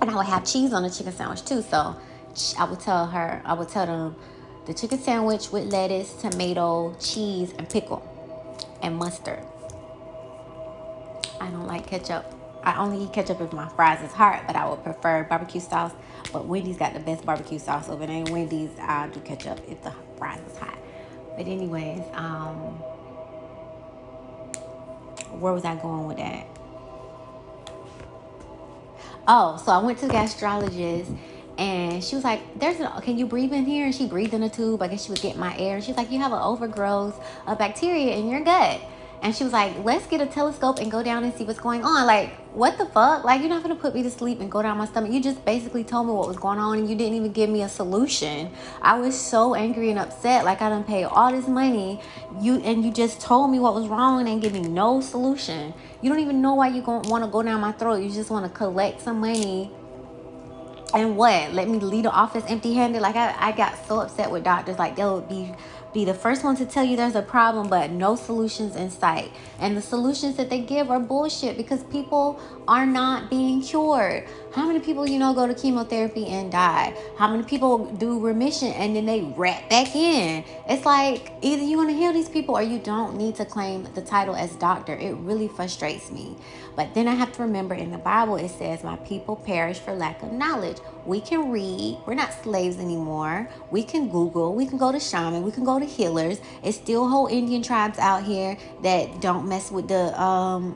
Speaker 3: And I would have cheese on the chicken sandwich too. So I would tell them the chicken sandwich with lettuce, tomato, cheese, and pickle, and mustard. I don't like ketchup. I only eat ketchup if my fries is hot, but I would prefer barbecue sauce. But Wendy's got the best barbecue sauce over there. Wendy's, I'll do ketchup if the fries is hot. But anyways, where was I going with that? Oh, so I went to the gastrologist, and she was like, can you breathe in here? And she breathed in a tube. I guess she was getting my air. And she's like, you have an overgrowth of bacteria in your gut. And she was like, let's get a telescope and go down and see what's going on. Like, what the fuck? Like, you're not going to put me to sleep and go down my stomach. You just basically told me what was going on, and you didn't even give me a solution. I was so angry and upset. Like, I done paid all this money, and you just told me what was wrong and give me no solution. You don't even know why you want to go down my throat. You just want to collect some money. And what? Let me leave the office empty-handed? Like, I got so upset with doctors. Like, they'll be the first one to tell you there's a problem, but no solutions in sight. And the solutions that they give are bullshit, because people are not being cured. How many people go to chemotherapy and die? How many people do remission and then they rat back in? It's like, either you want to heal these people or you don't need to claim the title as doctor. It really frustrates me. But then I have to remember, in the Bible it says, my people perish for lack of knowledge. We can read. We're not slaves anymore. We can Google. We can go to shaman. We can go to healers. It's still whole Indian tribes out here that don't mess with the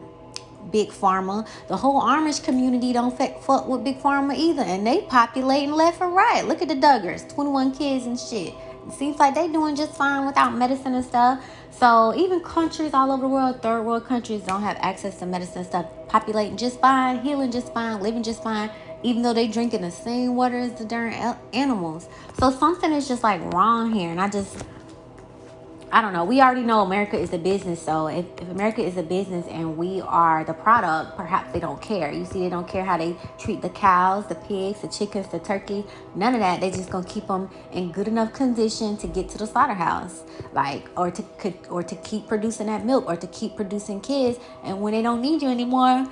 Speaker 3: big pharma. The whole Amish community don't fuck with big pharma either, and they populating left and right. Look at the Duggars, 21 kids and shit. It seems like they doing just fine without medicine and stuff. So even countries all over the world, third world countries, don't have access to medicine and stuff, populating just fine, healing just fine, living just fine, even though they drinking the same water as the darn animals. So something is just like wrong here, and I don't know. We already know America is a business. So if America is a business and we are the product, perhaps they don't care. You see, they don't care how they treat the cows, the pigs, the chickens, the turkey. None of that. They just gonna keep them in good enough condition to get to the slaughterhouse, or to keep producing that milk, or to keep producing kids. And when they don't need you anymore,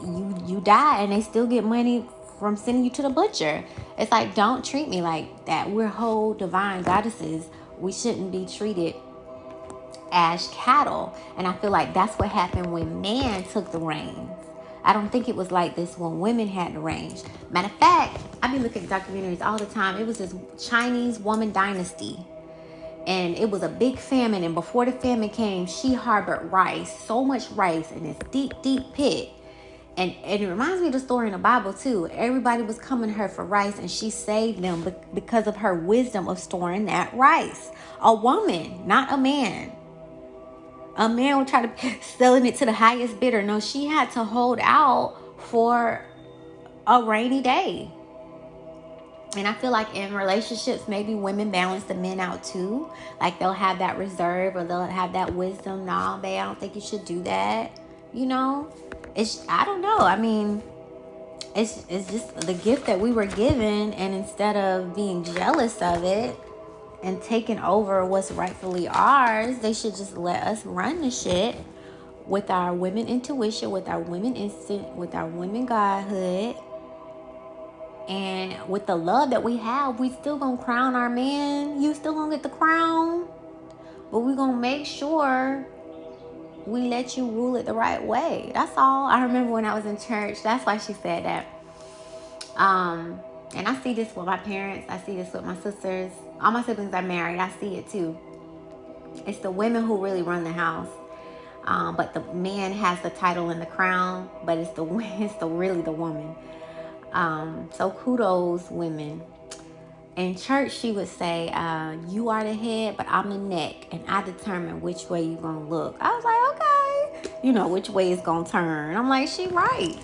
Speaker 3: you die, and they still get money from sending you to the butcher. It's like, don't treat me like that. We're whole divine goddesses. We shouldn't be treated as cattle. And I feel like that's what happened when man took the reins. I don't think it was like this when women had the reins. Matter of fact, I be looking at documentaries all the time. It was this Chinese woman dynasty, and it was a big famine. And before the famine came, she harbored rice, so much rice, in this deep, deep pit. And it reminds me of the story in the Bible too. Everybody was coming to her for rice, and she saved them because of her wisdom of storing that rice. A woman, not a man. A man would try to selling it to the highest bidder. No, she had to hold out for a rainy day. And I feel like in relationships, maybe women balance the men out too. Like, they'll have that reserve, or they'll have that wisdom. Nah, babe, I don't think you should do that. I don't know. I mean, it's just the gift that we were given, and instead of being jealous of it and taking over what's rightfully ours, they should just let us run the shit with our women intuition, with our women instinct, with our women godhood, and with the love that we have. We still gonna crown our man. You still gonna get the crown, but we gonna make sure we let you rule it the right way. That's all. I remember when I was in church, that's why she said that. And I see this with my parents. I see this with my sisters. All my siblings are married. I see it too. It's the women who really run the house. But the man has the title and the crown, but it's really the woman. So kudos, women. In church, she would say, you are the head, but I'm the neck, and I determine which way you're going to look. I was like, okay. You know, which way it's going to turn. I'm like, she right.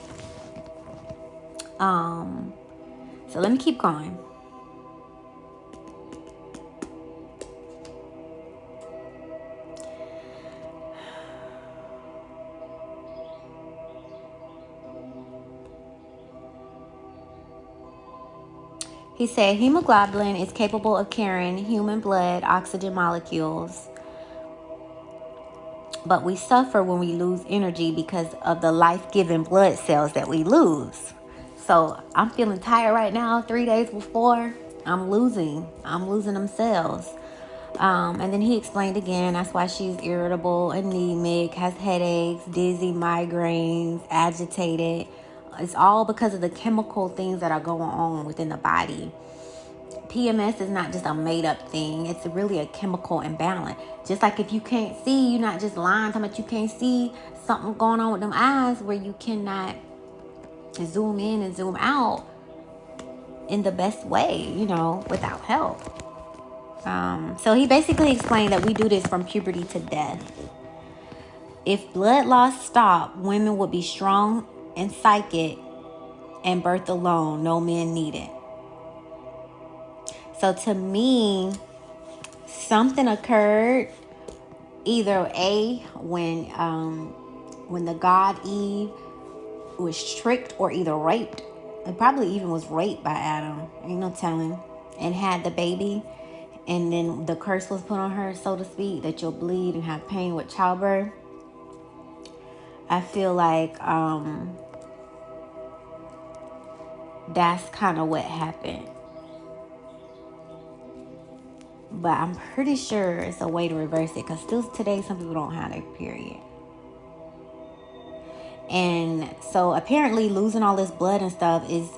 Speaker 3: So let me keep going. He said hemoglobin is capable of carrying human blood oxygen molecules, but we suffer when we lose energy because of the life-giving blood cells that we lose. So I'm feeling tired right now. 3 days before, I'm losing them cells. And then he explained again, that's why she's irritable, anemic, has headaches, dizzy, migraines, agitated. It's all because of the chemical things that are going on within the body. PMS is not just a made-up thing. It's really a chemical imbalance. Just like if you can't see, you're not just lying. Talking about you can't see something going on with them eyes where you cannot zoom in and zoom out in the best way, without help. So he basically explained that we do this from puberty to death. If blood loss stopped, women would be strong and psychic and birth alone, no men needed. So to me, something occurred either when the god Eve was tricked or either raped. It probably even was raped by Adam, ain't no telling, and had the baby, and then the curse was put on her, so to speak, that you'll bleed and have pain with childbirth. I feel like that's kind of what happened. But I'm pretty sure it's a way to reverse it, because still today some people don't have their period. And so apparently losing all this blood and stuff is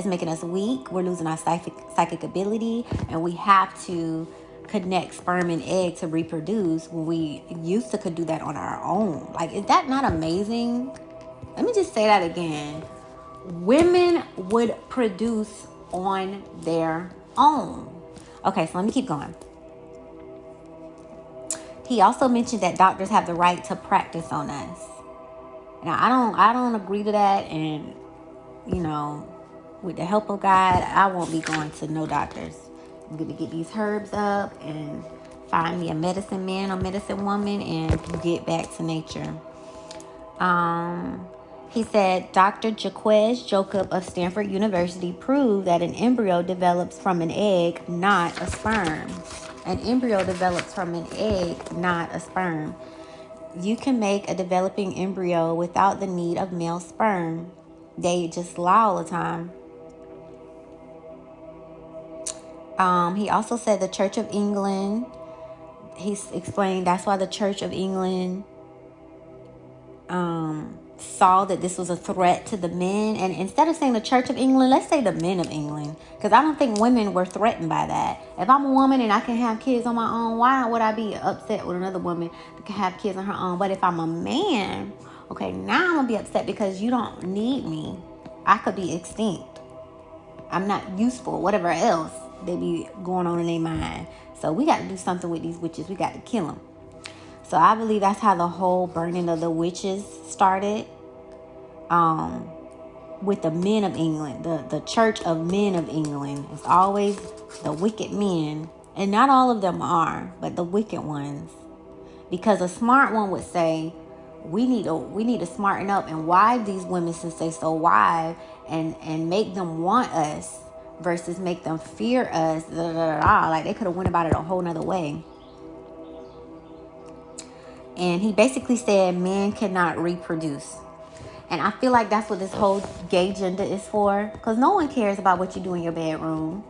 Speaker 3: making us weak. We're losing our psychic ability, and we have to connect sperm and egg to reproduce when we used to could do that on our own. Like, is that not amazing? Let me just say that again. Women would produce on their own. Okay, so let me keep going. He also mentioned that doctors have the right to practice on us. Now, I don't agree to that, and with the help of God, I won't be going to no doctors. I'm going to get these herbs up and find me a medicine man or medicine woman and get back to nature. He said Dr. Jaquez Jacob of Stanford University proved that an embryo develops from an egg, not a sperm. An embryo develops from an egg, not a sperm. You can make a developing embryo without the need of male sperm. They just lie all the time. He also said the Church of England, he explained that's why the Church of England saw that this was a threat to the men. And instead of saying the Church of England, let's say the men of England, because I don't think women were threatened by that. If I'm a woman and I can have kids on my own, why would I be upset with another woman that can have kids on her own? But if I'm a man, okay, now I'm gonna be upset because you don't need me. I could be extinct. I'm not useful, whatever else they be going on in their mind. So we got to do something with these witches. We got to kill them. So I believe that's how the whole burning of the witches started. With the men of England, the Church of Men of England. It's always the wicked men. And not all of them are, but the wicked ones. Because a smart one would say, we need to smarten up and wive these women since they so wive, and make them want us versus make them fear us. Like they could have went about it a whole nother way. And he basically said men cannot reproduce. And I feel like that's what this whole gay agenda is for. Because no one cares about what you do in your bedroom.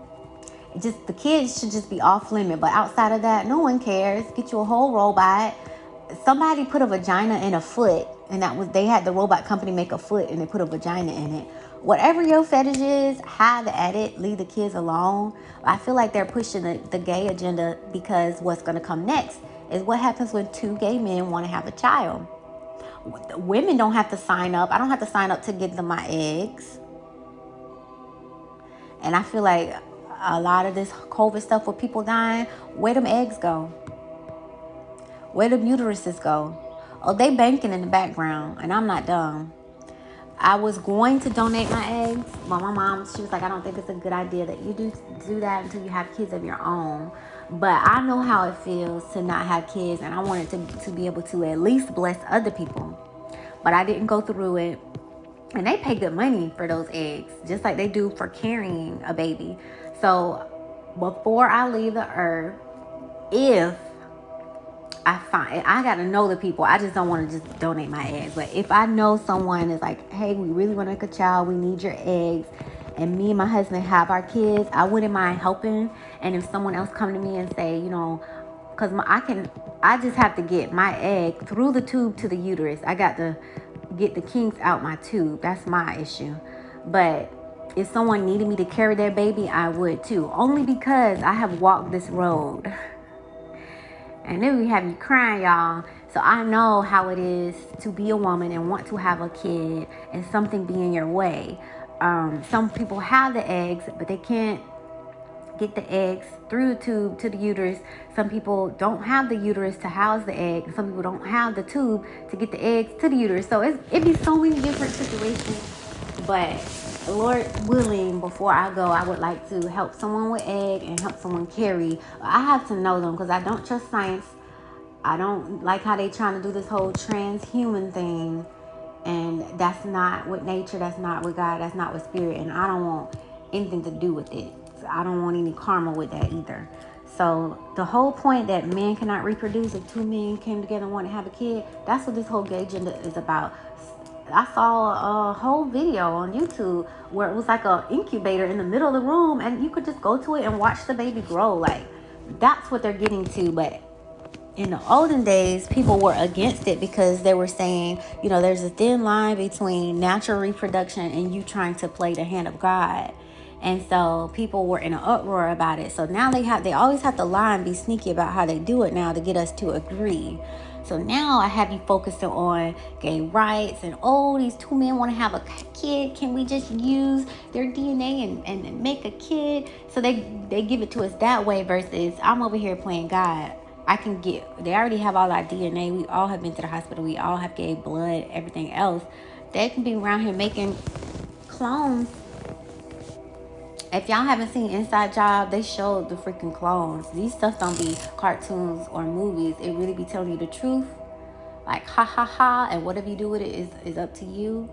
Speaker 3: The kids should just be off limit. But outside of that, no one cares. Get you a whole robot. somebody put a vagina in a foot, and they had the robot company make a foot, and they put a vagina in it. Whatever your fetish is, have at it. Leave the kids alone. I feel like they're pushing the gay agenda because what's going to come next is what happens when two gay men want to have a child. Women don't have to sign up. I don't have to sign up to give them my eggs. And I feel like a lot of this COVID stuff with people dying, where them eggs go? Where them uteruses go? Oh, they banking in the background, and I'm not dumb. I was going to donate my eggs, but my mom, she was like, I don't think it's a good idea that you do that until you have kids of your own. But I know how it feels to not have kids, and I wanted to be able to at least bless other people. But I didn't go through it. And they pay good money for those eggs, just like they do for carrying a baby. So before I leave the earth, if I got to know the people. I just don't want to just donate my eggs. But if I know someone is like, hey, we really want to make a child, we need your eggs, and me and my husband have our kids, I wouldn't mind helping. And if someone else come to me and say, because I just have to get my egg through the tube to the uterus. I got to get the kinks out my tube. That's my issue. But if someone needed me to carry their baby, I would too. Only because I have walked this road. And then we have you crying, y'all. So I know how it is to be a woman and want to have a kid and something be in your way. Some people have the eggs, but they can't get the eggs through the tube to the uterus. Some people don't have the uterus to house the egg. Some people don't have the tube to get the eggs to the uterus. So it'd be so many different situations. But Lord willing, before I go, I would like to help someone with egg and help someone carry. I have to know them because I don't trust science. I don't like how they trying to do this whole transhuman thing. And that's not with nature. That's not with God. That's not with spirit. And I don't want anything to do with it. So I don't want any karma with that either. So the whole point that men cannot reproduce, if two men came together and want to have a kid, that's what this whole gay agenda is about. I saw a whole video on YouTube where it was like an incubator in the middle of the room, and you could just go to it and watch the baby grow. Like, that's what they're getting to. But in the olden days, people were against it because they were saying, there's a thin line between natural reproduction and you trying to play the hand of God. And so people were in an uproar about it. So now they always have to lie and be sneaky about how they do it now to get us to agree. So now I have you focusing on gay rights and, these two men want to have a kid. Can we just use their DNA and make a kid? So they give it to us that way versus I'm over here playing God. They already have all our DNA. We all have been to the hospital. We all have gave blood, everything else. They can be around here making clones. If y'all haven't seen Inside Job, they showed the freaking clones. These stuff don't be cartoons or movies. It really be telling you the truth. Like, ha, ha, ha. And whatever you do with it is up to you.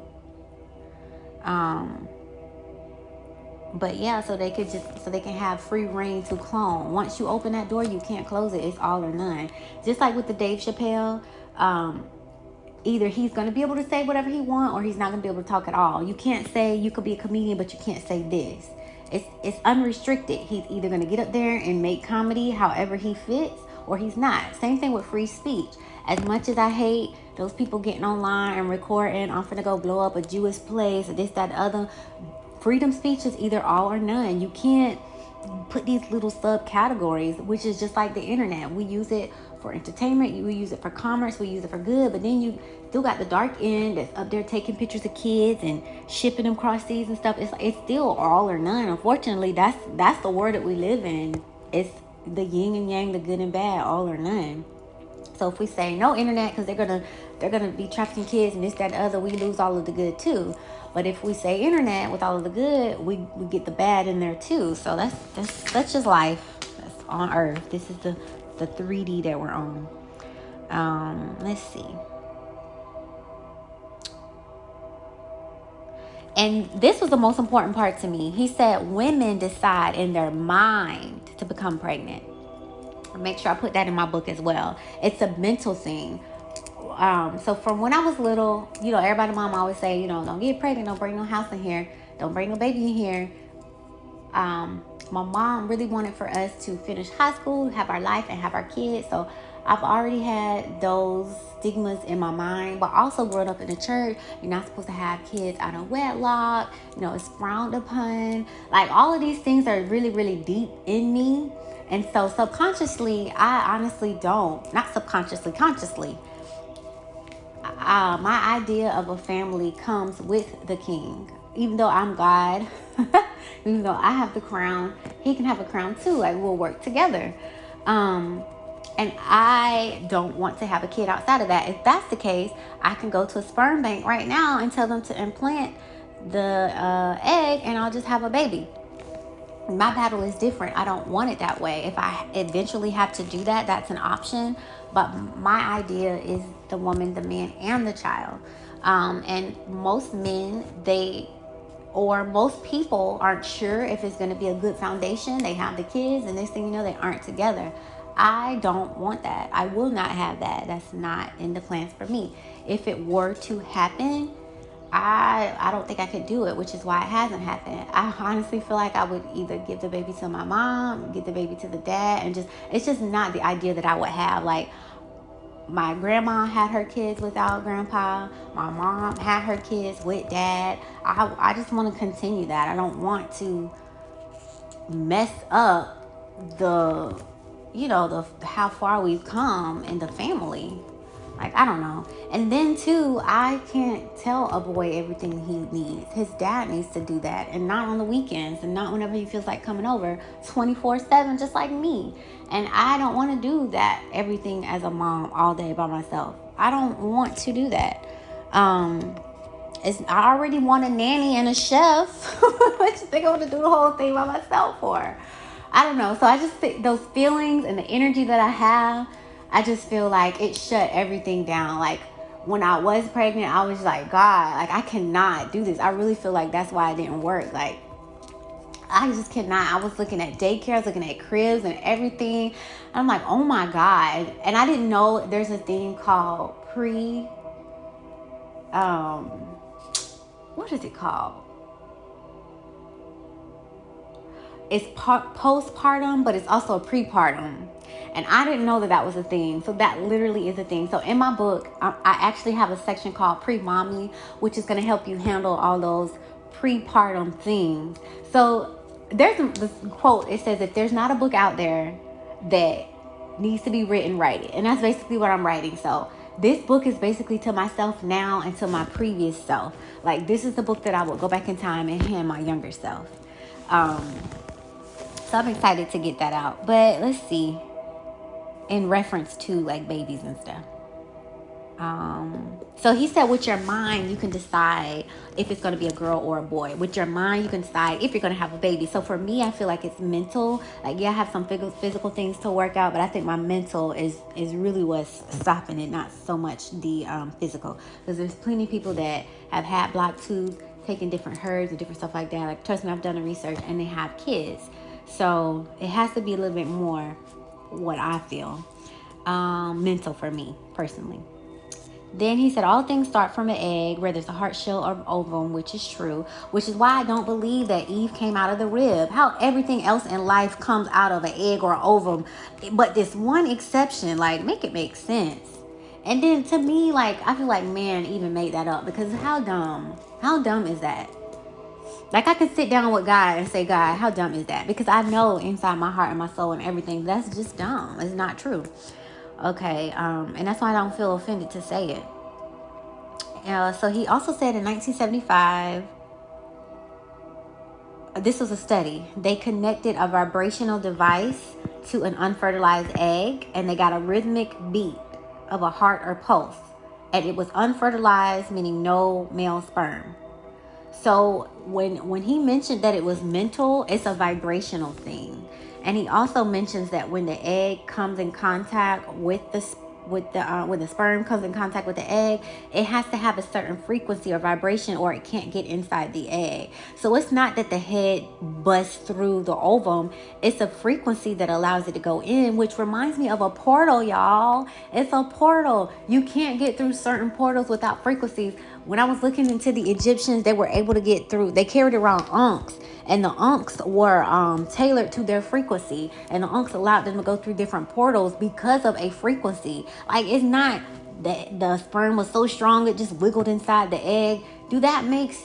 Speaker 3: But yeah, so they can have free reign to clone. Once you open that door, you can't close it. It's all or none. Just like with the Dave Chappelle, either he's going to be able to say whatever he wants or he's not going to be able to talk at all. You can't say you could be a comedian, but you can't say this. It's unrestricted. He's either going to get up there and make comedy however he fits or he's not. Same thing with free speech. As much as I hate those people getting online and recording, I'm finna go blow up a Jewish place or this, that, the other. Freedom speech is either all or none. You can't put these little subcategories, which is just like the internet. We use it for entertainment. We use it for commerce. We use it for good. But then you still got the dark end that's up there taking pictures of kids and shipping them cross seas and stuff. It's still all or none. Unfortunately, that's the world that we live in. It's the yin and yang, the good and bad, all or none. So if we say no internet because they're gonna be trafficking kids and this, that, and the other, we lose all of the good too. But if we say internet with all of the good, we get the bad in there too. So that's just life. That's on Earth. This is the 3D that we're on. Let's see. And this was the most important part to me. He said women decide in their mind to become pregnant. Make sure I put that in my book as well. It's a mental thing. So from when I was little, everybody, mom always say, don't get pregnant, don't bring no house in here, don't bring no baby in here. My mom really wanted for us to finish high school, have our life, and have our kids. So I've already had those stigmas in my mind, but also growing up in the church, you're not supposed to have kids out of wedlock, it's frowned upon. Like, all of these things are really, really deep in me. And so subconsciously, I honestly don't, not subconsciously, consciously, my idea of a family comes with the king. Even though I'm God, even though I have the crown, he can have a crown too. Like, we'll work together. And I don't want to have a kid outside of that. If that's the case, I can go to a sperm bank right now and tell them to implant the egg, and I'll just have a baby. My battle is different. I don't want it that way. If I eventually have to do that, that's an option. But my idea is the woman, the man, and the child. And most men, most people aren't sure if it's going to be a good foundation. They have the kids, and next thing you know, they aren't together. I don't want that. I will not have that. That's not in the plans for me. If it were to happen, I don't think I could do it, which is why it hasn't happened. I honestly feel like I would either give the baby to my mom, give the baby to the dad, and it's just not the idea that I would have. Like, my grandma had her kids without grandpa. My mom had her kids with dad. I just want to continue that. I don't want to mess up the how far we've come in the family. Like, I don't know. And then too, I can't tell a boy everything he needs. His dad needs to do that, and not on the weekends, and not whenever he feels like coming over 24/7, just like me. And I don't want to do that, everything as a mom all day by myself. I don't want to do that. I already want a nanny and a chef. What you think I want to do the whole thing by myself for? I don't know. So I just think those feelings and the energy that I have, I just feel like it shut everything down. Like, when I was pregnant, I was like, God, like, I cannot do this. I really feel like that's why it didn't work. Like, I just cannot. I was looking at daycare, I was looking at cribs and everything. I'm like, oh my God. And I didn't know there's a thing called what is it called? It's postpartum, but it's also prepartum. And I didn't know that was a thing. So that literally is a thing. So in my book, I actually have a section called Pre-Mommy, which is going to help you handle all those prepartum things. So there's this quote. It says, if there's not a book out there that needs to be written, write it. And that's basically what I'm writing. So this book is basically to myself now and to my previous self. Like, this is the book that I will go back in time and hand my younger self. So I'm excited to get that out. But let's see. In reference to, like, babies and stuff. So he said, with your mind, you can decide if it's going to be a girl or a boy. With your mind, you can decide if you're going to have a baby. So for me, I feel like it's mental. Like, yeah, I have some physical things to work out, but I think my mental is really what's stopping it, not so much the physical. Because there's plenty of people that have had blocked tubes, taking different herbs and different stuff like that. Like, trust me, I've done the research, and they have kids. So it has to be a little bit more what I feel. Mental for me, personally. Then he said, all things start from an egg, whether it's a heart shell or ovum, which is true, which is why I don't believe that Eve came out of the rib. How everything else in life comes out of an egg or an ovum. But this one exception, like, make it make sense. And then to me, like, I feel like man even made that up, because how dumb is that? Like, I could sit down with God and say, God, how dumb is that? Because I know inside my heart and my soul and everything, that's just dumb. It's not true. Okay, and that's why I don't feel offended to say it. So he also said in 1975, this was a study. They connected a vibrational device to an unfertilized egg, and they got a rhythmic beat of a heart or pulse. And it was unfertilized, meaning no male sperm. So when he mentioned that it was mental, it's a vibrational thing. And he also mentions that when the egg comes in contact with the sperm comes in contact with the egg, it has to have a certain frequency or vibration, or it can't get inside the egg. So it's not that the head busts through the ovum. It's a frequency that allows it to go in, which reminds me of a portal, y'all. It's a portal. You can't get through certain portals without frequencies. When I was looking into the Egyptians, they were able to get through. They carried around unks, and the unks were tailored to their frequency, and the unks allowed them to go through different portals because of a frequency. Like, it's not that the sperm was so strong it just wiggled inside the egg. That makes,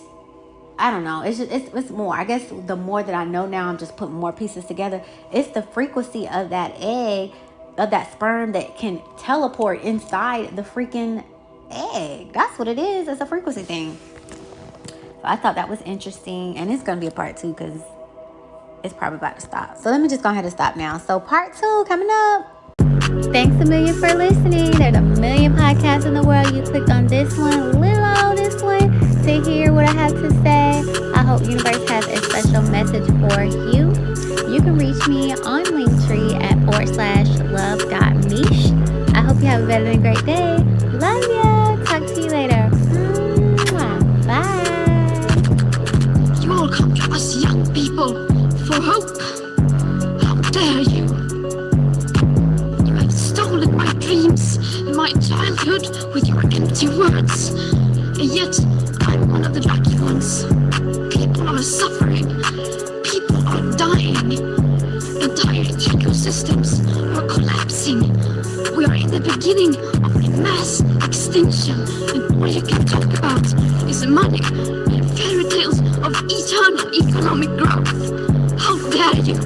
Speaker 3: I don't know. It's more. I guess the more that I know now, I'm just putting more pieces together. It's the frequency of that egg, of that sperm, that can teleport inside the freaking egg. That's what it is. It's a frequency thing. So I thought that was interesting, and it's gonna be a part 2 because it's probably about to stop. So let me just go ahead and stop now. So part 2 coming up. Thanks a million for listening. There's a million podcasts in the world. You clicked on this one, this one, to hear what I have to say. I hope Universe has a special message for you. You can reach me on Linktree at /love.meesh. I hope you have a better than great day. Love ya. Talk to you later. Bye.
Speaker 2: You all come to us young people for hope. How dare you? You have stolen my dreams and my childhood with your empty words. And yet, I'm one of the lucky ones. People are suffering. People are dying. Entire ecosystems are collapsing. We are in the beginning of a mass extinction, and all you can talk about is money and fairy tales of eternal economic growth. How dare you?